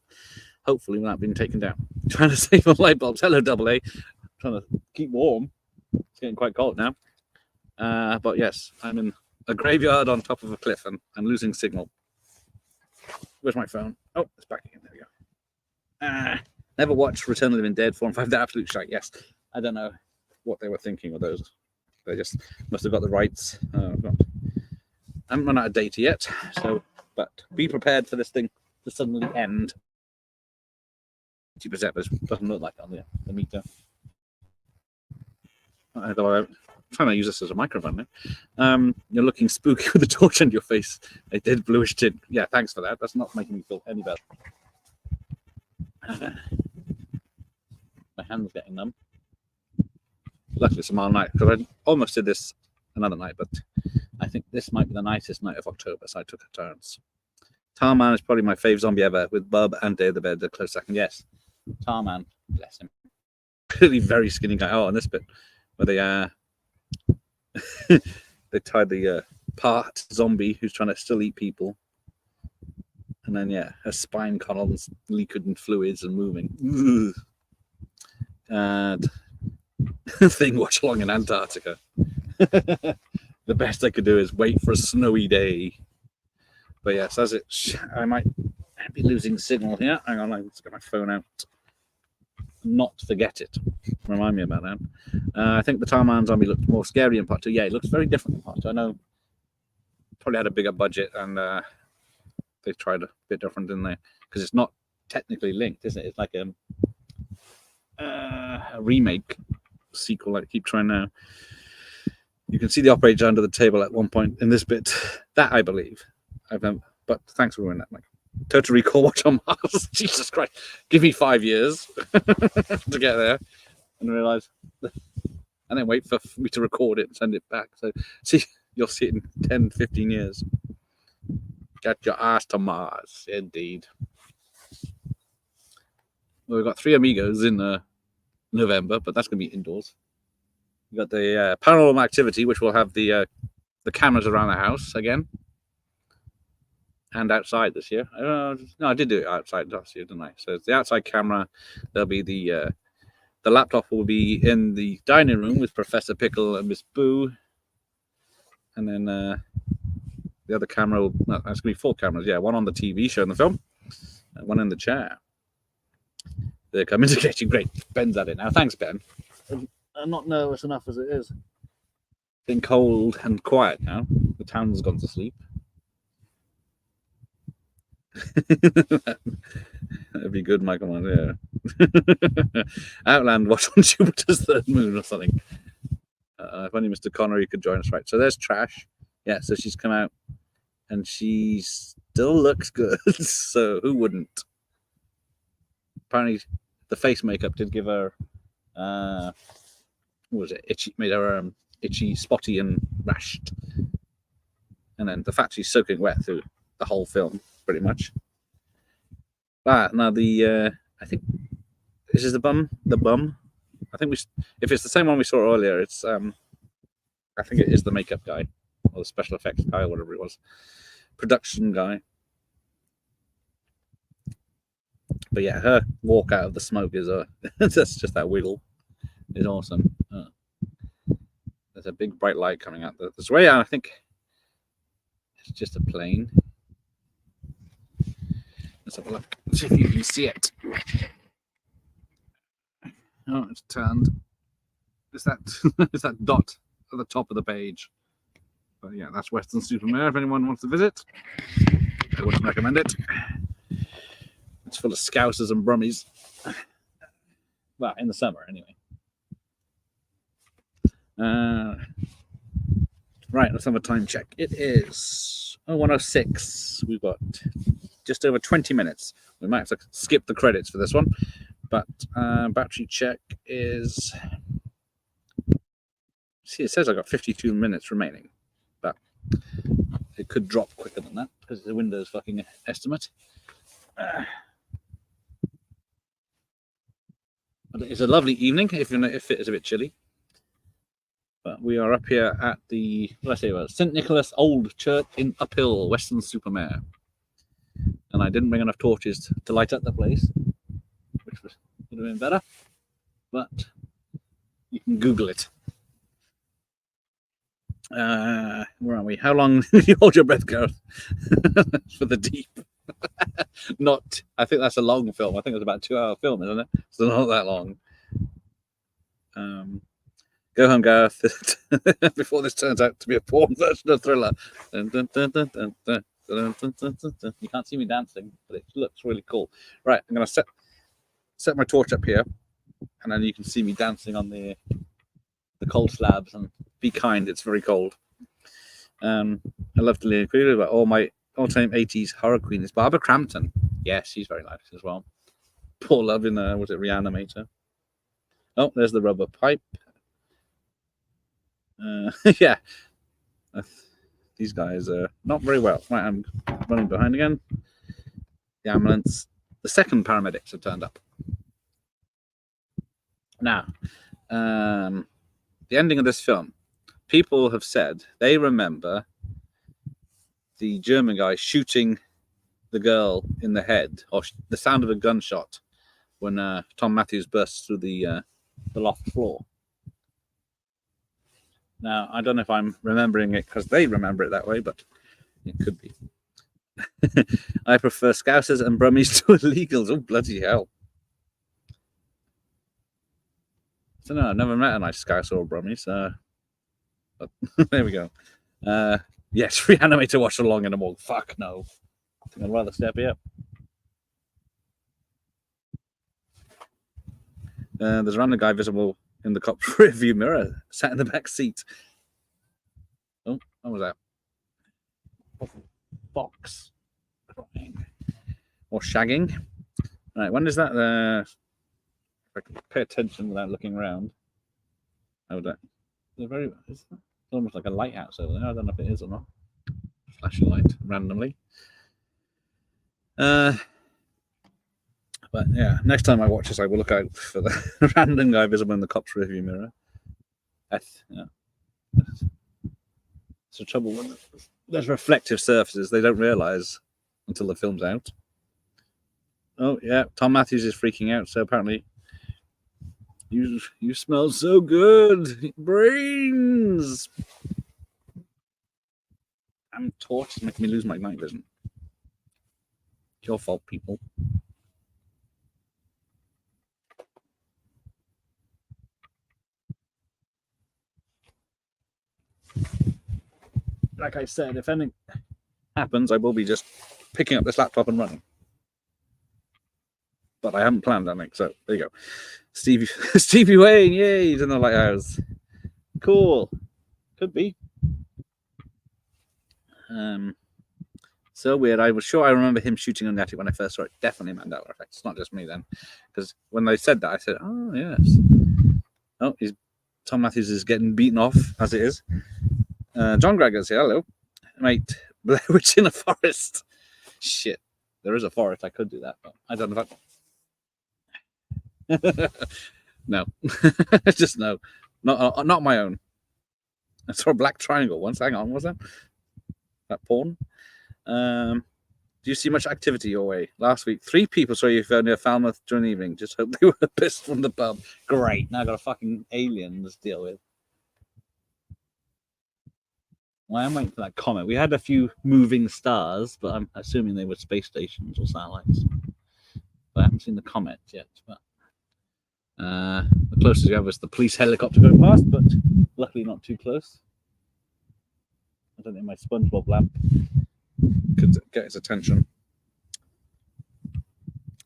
A: hopefully without being taken down. Trying to save on light bulbs. Hello, Double A. Trying to keep warm. It's getting quite cold now. But yes, I'm in a graveyard on top of a cliff and I'm losing signal. Where's my phone? Oh, it's back again. There we go. Never watched Return of the Living Dead 4 and 5. The absolute shite. Yes, I don't know what they were thinking with those. They just must have got the rights. I haven't run out of data yet, so but be prepared for this thing to suddenly end. 50%, but it doesn't look like on the meter. Although I'm trying to use this as a microphone now. You're looking spooky with the torch on your face. A dead bluish tint. Yeah, thanks for that. That's not making me feel any better. My hand's getting numb. Luckily it's a mild night, because I almost did this another night, but I think this might be the nicest night of October, so I took a turns. Tarman is probably my fave zombie ever, with Bub and Day of the Bed, the close second. Yes, Tarman, bless him. Really very skinny guy. Oh, and this bit where they they tied the part zombie who's trying to still eat people, and then yeah, her spine columns liquid fluids and moving. And thing watch along in Antarctica. The best I could do is wait for a snowy day. But yes, as it, I might be losing signal here. Hang on, let's get my phone out. Not forget it. Remind me about that. I think the Tarman zombie looked more scary in part 2. Yeah, it looks very different in part 2. I know probably had a bigger budget and they tried a bit different, didn't they? Because it's not technically linked, is it? It's like a remake sequel. I keep trying now. You can see the operator under the table at one point in this bit. That I believe. But thanks for ruining that, Mike. Total Recall Watch on Mars. Jesus Christ. Give me 5 years to get there and realize. And then wait for me to record it and send it back. So see, you'll see it in 10, 15 years. Get your ass to Mars. Indeed. Well, we've got 3 Amigos in November, but that's going to be indoors. We've got the Paranormal Activity, which will have the cameras around the house again. And outside this year. No, I did do it outside last year, didn't I? So it's the outside camera. There'll be the laptop will be in the dining room with Professor Pickle and Miss Boo. And then the other camera will, no, that's going to be 4 cameras. Yeah, one on the TV showing the film, and one in the chair. They're communicating. Great. Ben's at it now. Thanks, Ben. I'm not nervous enough as it is. Been cold and quiet now. The town's gone to sleep. That'd be good, Michael. Yeah. Outland watch on Jupiter's third moon or something. If only Mr. Connery could join us, right? So there's Trash. Yeah, so she's come out and she still looks good. So who wouldn't? Apparently, the face makeup did give her, what was it? Itchy, made her itchy, spotty, and rashed. And then the fact she's soaking wet through the whole film. Pretty much. Now the I think this is the bum. I think if it's the same one we saw earlier, it's I think it is the makeup guy or the special effects guy or whatever it was, production guy. But yeah, her walk out of the smoke is that's just that wiggle is awesome. There's a big bright light coming out this way. I think it's just a plane. Let's have a look. See if you can see it. Oh, it's turned. Is that is that dot at the top of the page? But yeah, that's Weston-super-Mare. If anyone wants to visit, I wouldn't recommend it. It's full of scousers and brummies. Well, in the summer, anyway. Right, let's have a time check. It is 1:06. We've got just over 20 minutes. We might have to skip the credits for this one, but battery check is. See, it says I've got 52 minutes remaining, but it could drop quicker than that because it's a Windows fucking estimate. But it's a lovely evening, if it is a bit chilly. But we are up here at the St. Nicholas Old Church in Uphill, Weston-super-Mare. And I didn't bring enough torches to light up the place, which would have been better. But you can Google it. Where are we? How long did you hold your breath, Gareth? For the deep. Not, I think that's a long film. I think it's about a 2-hour film, isn't it? So not that long. Go home, Gareth, before this turns out to be a porn version of Thriller. Dun, dun, dun, dun, dun, dun, dun, dun, dun, dun, dun. You can't see me dancing, but it looks really cool. Right, I'm going to set my torch up here, and then you can see me dancing on the cold slabs. And be kind, it's very cold. I love to leave about all my all-time 80s horror queen is Barbara Crampton. Yes, she's very nice as well. Poor love in was it Reanimator? Oh, there's the rubber pipe. Yeah, these guys are not very well. Right, I'm running behind again. The ambulance, the second paramedics have turned up. Now, the ending of this film, people have said they remember the German guy shooting the girl in the head, or the sound of a gunshot when Tom Matthews bursts through the loft floor. Now, I don't know if I'm remembering it because they remember it that way, but it could be. I prefer Scousers and Brummies to illegals. Oh, bloody hell. I don't know, I've never met a nice Scouser or Brummie, so... But there we go. Yes, Reanimator watch along in a morgue. Fuck no. I'd rather stay up here. There's a random guy visible in the cop's rearview mirror, sat in the back seat. Oh, what was that? Fox crying. Or shagging. Right, when does that... if I can pay attention without looking around. Oh, that... It's almost like a lighthouse over there. I don't know if it is or not. Flashing light randomly. But yeah, next time I watch this, I will look out for the random guy visible in the cop's rearview mirror. Yeah. It's the trouble when there's reflective surfaces they don't realise until the film's out. Oh yeah, Tom Matthews is freaking out. So apparently, you smell so good, brains. I'm torched, making me lose my night vision. It's your fault, people. Like I said, if anything happens, I will be just picking up this laptop and running. But I haven't planned anything, so there you go. Stevie Wayne, yay, he's in the lighthouse. Cool. Could be. So weird. I was sure I remember him shooting on Nettie when I first saw it. Definitely Mandela effect. It's not just me then. Because when they said that, I said, oh, yes. Oh, Tom Matthews is getting beaten off, as it is. John Gregor's here. Hello. Mate, Blair Witch in a forest. Shit. There is a forest. I could do that, but I don't know if No. Just no. Not my own. I saw a black triangle once. Hang on, was that porn? Do you see much activity your way? Last week, 3 people saw you near Falmouth during the evening. Just hope they were pissed from the pub. Great. Now I've got a fucking aliens to deal with. Well, I'm waiting for that comet. We had a few moving stars, but I'm assuming they were space stations or satellites. But I haven't seen the comet yet. But the closest we have was the police helicopter going past, but luckily not too close. I don't think my SpongeBob lamp could get his attention.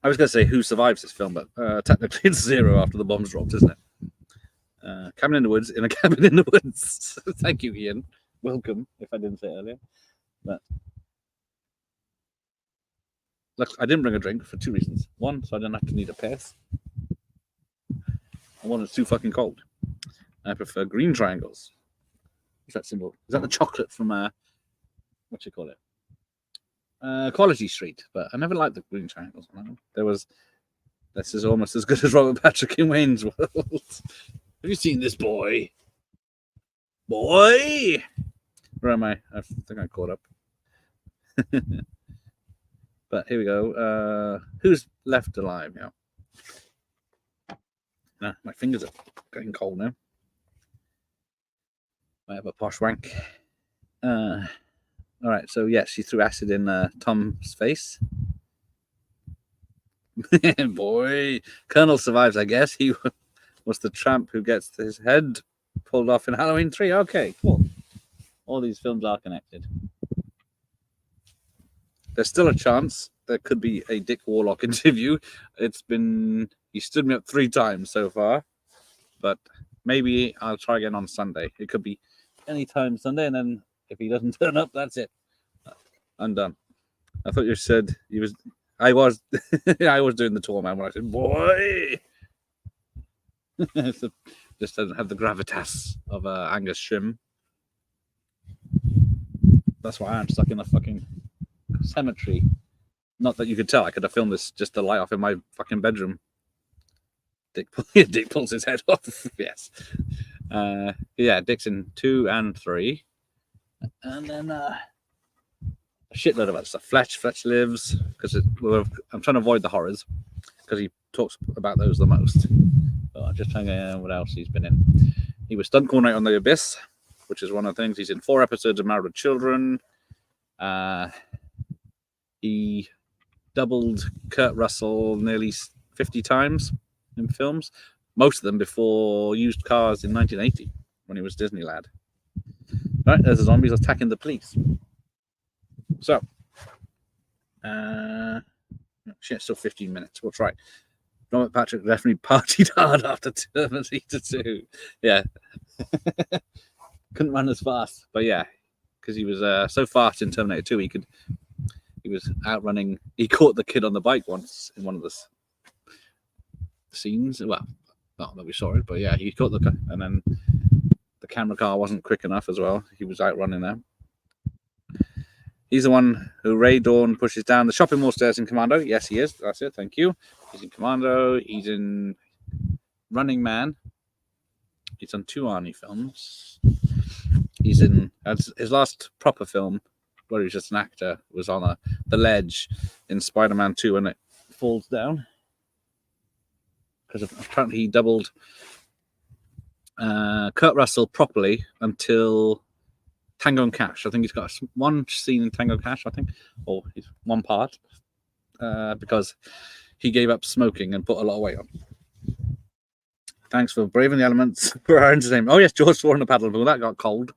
A: I was going to say who survives this film, but technically it's zero after the bomb's dropped, isn't it? Cabin in the woods, in a cabin in the woods. Thank you, Ian. Welcome, if I didn't say it earlier. But look, I didn't bring a drink for two reasons. One, so I didn't have to need a piss. And one, it's too fucking cold. I prefer green triangles. What's that symbol? Is that the chocolate from what you call it? Quality Street. But I never liked the green triangles. This is almost as good as Robert Patrick in Wayne's World. Have you seen this boy? Boy! Where am I? I think I caught up. But here we go. Who's left alive now? Nah, my fingers are getting cold now. I have a posh wank. All right, so yes, she threw acid in Tom's face. Boy, Colonel survives, I guess. He was the tramp who gets his head pulled off in Halloween 3. Okay, cool. All these films are connected. There's still a chance there could be a Dick Warlock interview. He stood me up 3 times so far, but maybe I'll try again on Sunday. It could be anytime Sunday, and then if he doesn't turn up, that's it. I'm done. I thought you said he was. I was. I was doing the tour, man. When I said, "Boy," just doesn't have the gravitas of Angus Shrim. That's why I'm stuck in a fucking cemetery. Not that you could tell. I could have filmed this just to light off in my fucking bedroom. Dick pulls his head off. Yes. Yeah, Dick's in 2 and 3. And then a shitload of other stuff. Fletch lives, because I'm trying to avoid the horrors, because he talks about those the most. So I'm just trying to what else he's been in. He was stunt coordinator on The Abyss, which is one of the things. He's in 4 episodes of Married with Children. He doubled Kurt Russell nearly 50 times in films, most of them before Used Cars in 1980 when he was Disney lad. Right, there's the zombies attacking the police. So, shit, still 15 minutes. We'll try. Robert Patrick definitely partied hard after Terminator 2. Yeah. Couldn't run as fast, but yeah, because he was so fast in Terminator 2, he was outrunning. He caught the kid on the bike once in one of the scenes. Well, not that we saw it, but yeah, he caught and then the camera car wasn't quick enough as well. He was outrunning them. He's the one who Ray Dawn pushes down the shopping mall stairs in Commando. Yes, he is. That's it. Thank you. He's in Commando. He's in Running Man. He's done 2 Arnie films. He's in his last proper film, where he was just an actor, was on the ledge in Spider-Man 2 when it falls down. Because apparently he doubled Kurt Russell properly until Tango and Cash. I think he's got one scene in Tango and Cash, I think, or he's one part, because he gave up smoking and put a lot of weight on. Thanks for braving the elements for our entertainment. Oh yes, George swore on the paddle, but that got cold.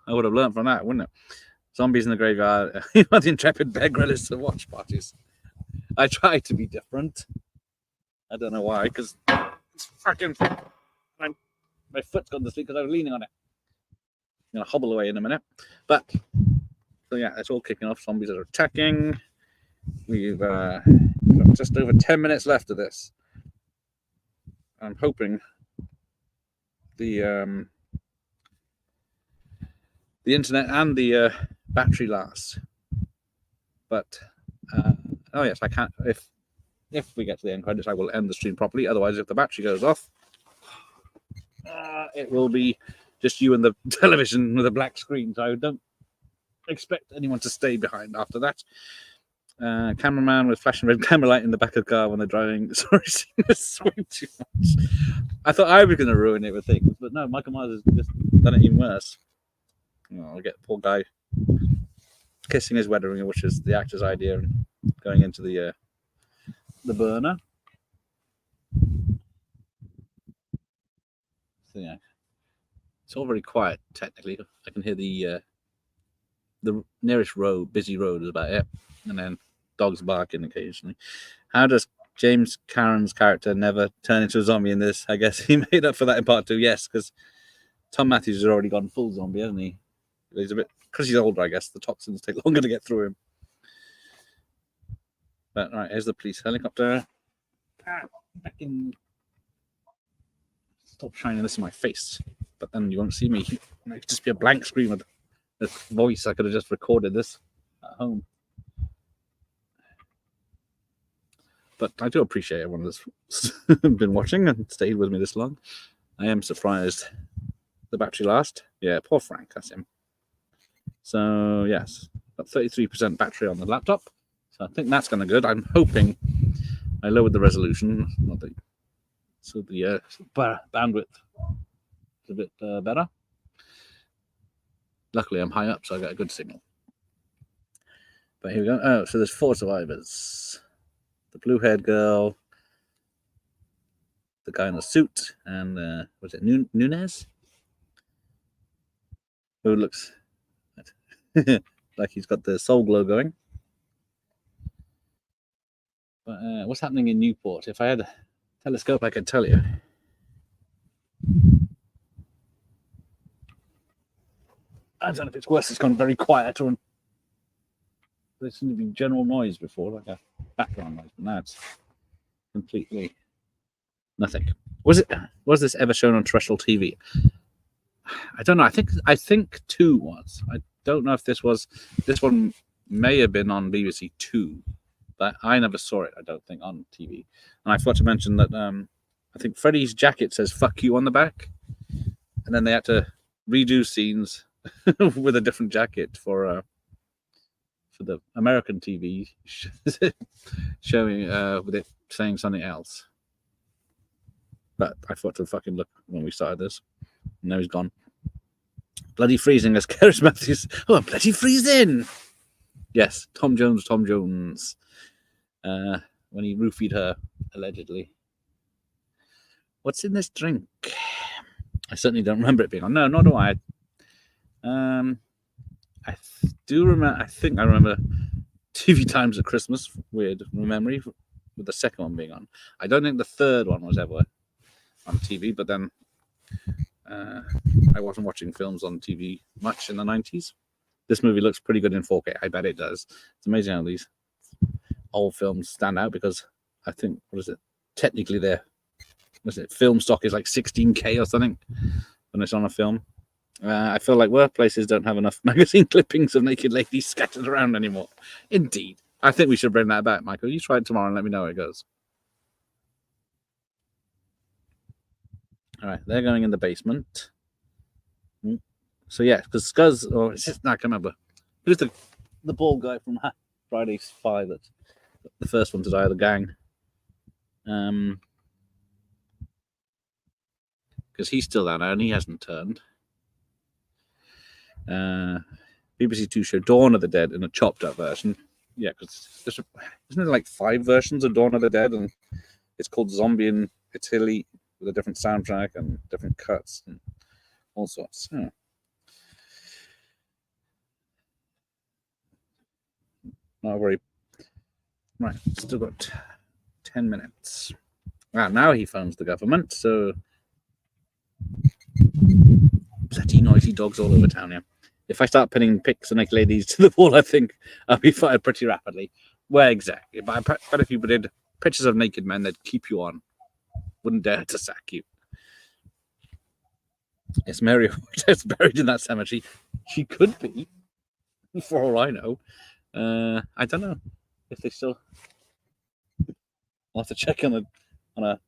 A: I would have learned from that, wouldn't it? Zombies in the graveyard. The intrepid Bear Grylls to watch parties. I try to be different. I don't know why, because it's fucking. My foot's gone to sleep because I was leaning on it. I'm gonna hobble away in a minute, but so yeah, it's all kicking off. Zombies are attacking. We've got just over 10 minutes left of this. I'm hoping the internet and the battery lasts. But oh yes, I can't. If we get to the end credits, I will end the stream properly. Otherwise, if the battery goes off, it will be just you and the television with a black screen. So I don't expect anyone to stay behind after that. Cameraman with flashing red camera light in the back of the car when they're driving. Sorry, seeing this way too much. I thought I was going to ruin it with things, but no, Michael Myers has just done it even worse. I'll get the poor guy kissing his wedding ring, which is the actor's idea, and going into the burner. So yeah, it's all very quiet. Technically, I can hear the nearest road, busy road, is about it, and then dogs barking occasionally. How does James Cameron's character never turn into a zombie in this? I guess he made up for that in part 2. Yes, because Tom Matthews has already gone full zombie, hasn't he? He's a bit, because he's older, I guess. The toxins take longer to get through him. But right, here's the police helicopter. I can stop shining this in my face, but then you won't see me. It could just be a blank screen with this voice. I could have just recorded this at home. But I do appreciate everyone that's been watching and stayed with me this long. I am surprised the battery lasts. Yeah, poor Frank, that's him. So, yes, got 33% battery on the laptop. So I think that's going to good. I'm hoping I lowered the resolution, so the bandwidth is a bit better. Luckily, I'm high up, so I got a good signal. But here we go. Oh, so there's 4 survivors. The blue-haired girl, the guy in the suit, and was it Nunez? Who looks like he's got the soul glow going. But what's happening in Newport? If I had a telescope, I could tell you. I don't know if it's worse. It's gone very quiet, or there seemed to be general noise before, like a background noise, but now it's completely nothing. Was this ever shown on terrestrial TV? I don't know. I think 2 was. I don't know if this was. This one may have been on BBC 2, but I never saw it. I don't think on TV. And I forgot to mention that I think Freddie's jacket says "fuck you" on the back, and then they had to redo scenes with a different jacket for the American TV showing with it saying something else. But I thought to fucking look when we started this. Now he's gone. Bloody freezing as Gareth Matthews. Oh, I'm bloody freezing! Yes, Tom Jones. When he roofied her, allegedly. What's in this drink? I certainly don't remember it being on. No, nor do I. I do remember. I think I remember TV Times at Christmas. Weird memory with the second one being on. I don't think the third one was ever on TV. But then I wasn't watching films on TV much in the 90s. This movie looks pretty good in 4K. I bet it does. It's amazing how these old films stand out because I think technically their film stock is like 16K or something when it's on a film. I feel like workplaces don't have enough magazine clippings of naked ladies scattered around anymore. Indeed. I think we should bring that back, Michael. You try it tomorrow and let me know how it goes. All right, they're going in the basement. So yeah, because Scuzz, or it's just, I can't remember. Who's the bald guy from Friday's 5? That's the first one to die of the gang. Because he's still there now and he hasn't turned. BBC 2 show Dawn of the Dead in a chopped up version. Yeah, because isn't there like 5 versions of Dawn of the Dead, and it's called Zombie in Italy with a different soundtrack and different cuts and all sorts. Yeah. Not very right. Still got 10 minutes. Now he phones the government. So bloody noisy dogs all over town here. If I start pinning pics of naked ladies to the wall, I think I'll be fired pretty rapidly. Well, exactly. But if people did pictures of naked men, they'd keep you on. Wouldn't dare to sack you. Is Mary Whitehouse buried in that cemetery? She could be, for all I know. I don't know if they still. I'll have to check on a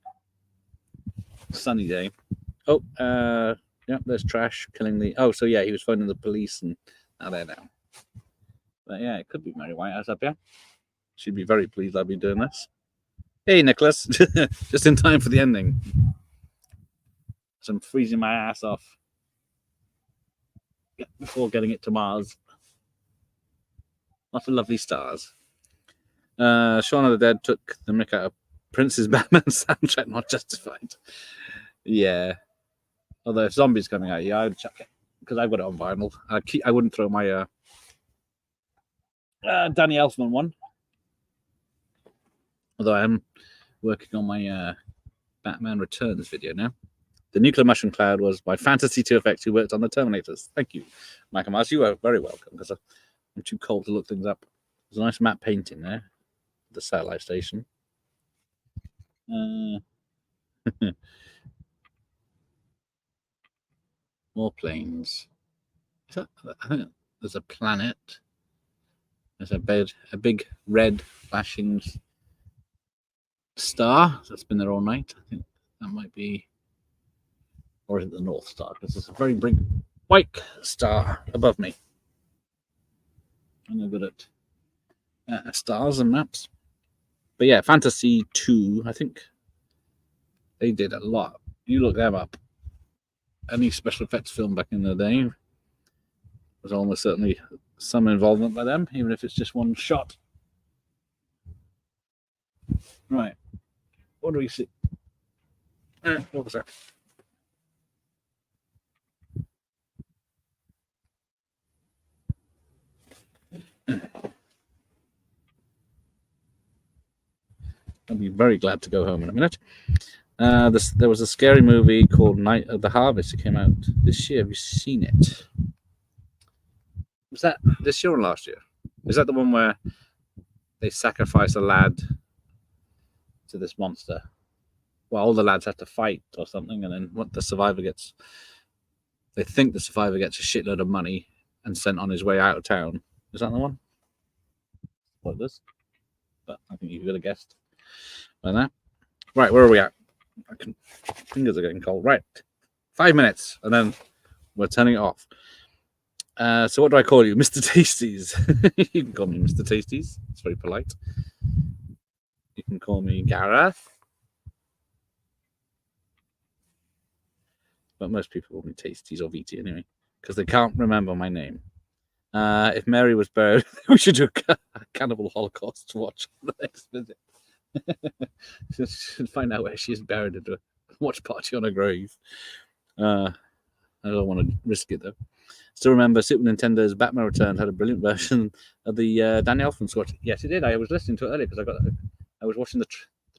A: sunny day. Oh, yeah, there's trash killing the. Oh, so yeah, he was phoning the police, and now they're down. But yeah, it could be Mary Whitehouse up here. She'd be very pleased I'd be doing this. Hey, Nicholas, just in time for the ending. So I'm freezing my ass off. before getting it to Mars. Lots of lovely stars. Shaun of the Dead took the mick out of Prince's Batman soundtrack, not justified. Yeah. Although if Zombies coming out, yeah, I would check it because I've got it on vinyl. I wouldn't throw my Danny Elfman one. Although I am working on my Batman Returns video now. The nuclear mushroom cloud was by Fantasy 2 Effects, who worked on the Terminators. Thank you, Michael Mars. You are very welcome because I'm too cold to look things up. There's a nice matte painting there. The satellite station. More planes. I think there's a planet. There's a big red flashing star that's been there all night. I think that might be, or is it the North Star? Because there's a very big white star above me. I'm no good at stars and maps. But yeah, Fantasy 2, I think they did a lot. You look them up. Any special effects film back in the day was almost certainly some involvement by them, even if it's just one shot. Right. What do we see? What was that? I'll be very glad to go home in a minute. There was a scary movie called Night of the Harvest. It came out this year. Have you seen it? Was that this year or last year? Is that the one where they sacrifice a lad to this monster? Well, all the lads have to fight or something, and then what the survivor gets, they think the survivor gets a shitload of money and sent on his way out of town. Is that the one? Like this? But I think you could have guessed by that. Right, where are we at? Fingers are getting cold. Right, 5 minutes, and then we're turning it off. So what do I call you? Mr. Tasties. You can call me Mr. Tasties. It's very polite. You can call me Gareth. But most people call me Tasties or VT anyway, because they can't remember my name. If Mary was buried, we should do a Cannibal Holocaust watch on the next visit. Should find out where she is buried and do a watch party on her grave. I don't want to risk it though. Still remember Super Nintendo's Batman Returns had a brilliant version of the Danny Elfman score. Yes, it did. I was listening to it earlier because I was watching the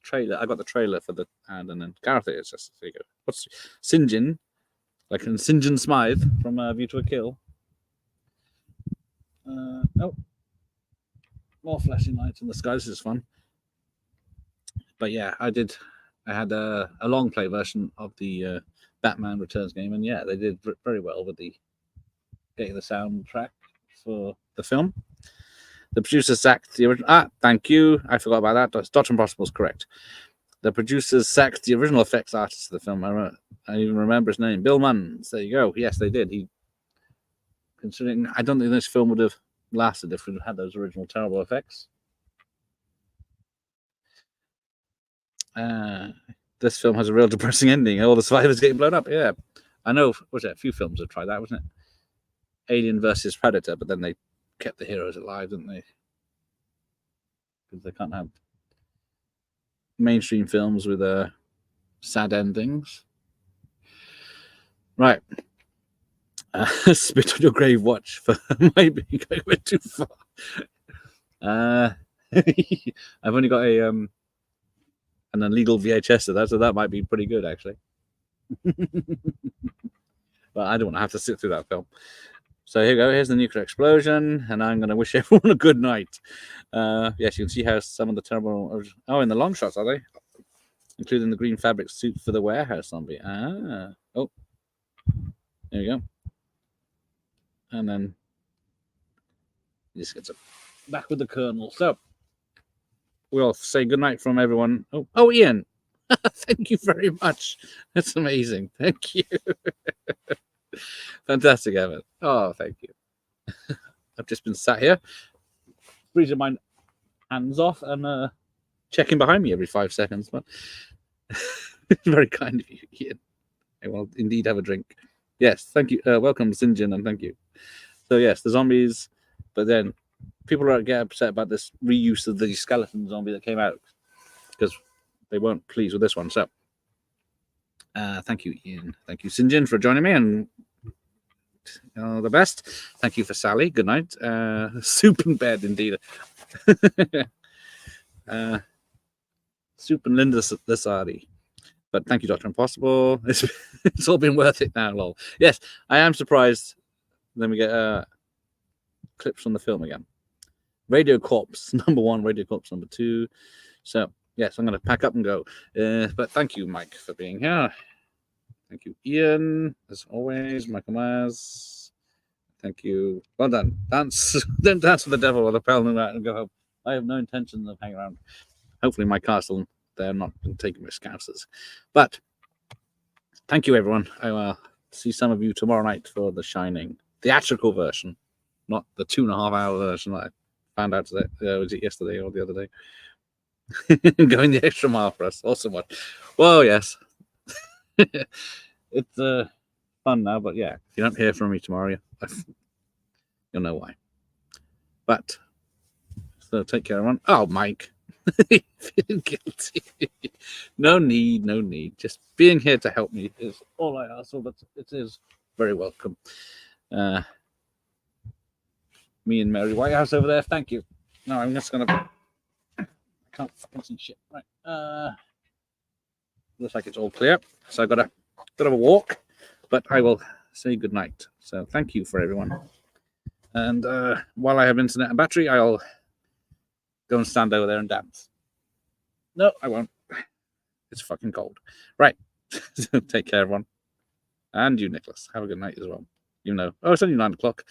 A: trailer. I got the trailer for the ad, and then Gareth is just there. You go. What's St. John? Like in St. John Smythe from View to a Kill. Oh, more flashing lights in the sky. This is fun. But yeah, I had a long play version of the Batman Returns game, and yeah, they did very well with getting the soundtrack for the film. The producers sacked the original. Thank you. I forgot about that. Dr. Impossible's correct. The producers sacked the original effects artist of the film. I even remember his name, Bill Munns. There you go. Yes, they did. Considering, I don't think this film would have lasted if we had those original terrible effects. This film has a real depressing ending. All the survivors getting blown up. Yeah, I know. Was it a few films that tried that, wasn't it? Alien versus Predator, but then they kept the heroes alive, didn't they? Because they can't have mainstream films with sad endings. Right. Spit on your grave watch for maybe going a bit too far. I've only got an illegal VHS of that, so that might be pretty good actually. But I don't want to have to sit through that film. So here we go. Here's the nuclear explosion, and I'm going to wish everyone a good night. Yes, you can see how some of the terrible. Oh, in the long shots, are they? Including the green fabric suit for the warehouse zombie. Oh, there we go. And then this gets back with the Colonel. So we'll say goodnight from everyone. Oh, Ian, thank you very much. That's amazing. Thank you. Fantastic, Evan. Oh, thank you. I've just been sat here, freezing my hands off and checking behind me every 5 seconds. But very kind of you, Ian. I will indeed have a drink. Yes, thank you. Welcome, St. John, and thank you. So yes, the zombies, but then people are get upset about this reuse of the skeleton zombie that came out because they weren't pleased with this one. So thank you, Ian. Thank you, Sinjin, for joining me, and the best. Thank you for Sally. Good night. Soup and bed, indeed. Soup and Linda Lasardi. But thank you, Dr. Impossible. It's all been worth it now, lol. Yes, I am surprised. Then we get clips from the film again. Radio Corps #1, Radio Corps #2. So, yes, I'm going to pack up and go. But thank you, Mike, for being here. Thank you, Ian, as always. Michael Myers. Thank you. Well done. Don't dance with the devil with a pale moon out and go home. I have no intention of hanging around. Hopefully my castle, they're not taking my scousers. But thank you, everyone. I will see some of you tomorrow night for The Shining. Theatrical version, not the 2.5-hour version that I found out today. Was it yesterday or the other day? Going the extra mile for us. Awesome one. Well, yes. It's fun now, but yeah, if you don't hear from me tomorrow, you'll know why. But, so take care, everyone. Oh, Mike. Feeling guilty. No need. Just being here to help me is all I ask for, but it is very welcome. Me and Mary Whitehouse over there, thank you. No, I'm just gonna. I can't fucking see shit. Right. Looks like it's all clear. So I got a bit of a walk, but I will say good night. So thank you for everyone. And while I have internet and battery, I'll go and stand over there and dance. No, I won't. It's fucking cold. Right. So take care, everyone. And you, Nicholas. Have a good night as well. You know. Oh, it's only 9 o'clock.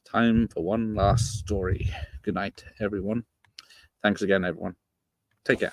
A: Time for one last story. Good night, everyone. Thanks again, everyone. Take care.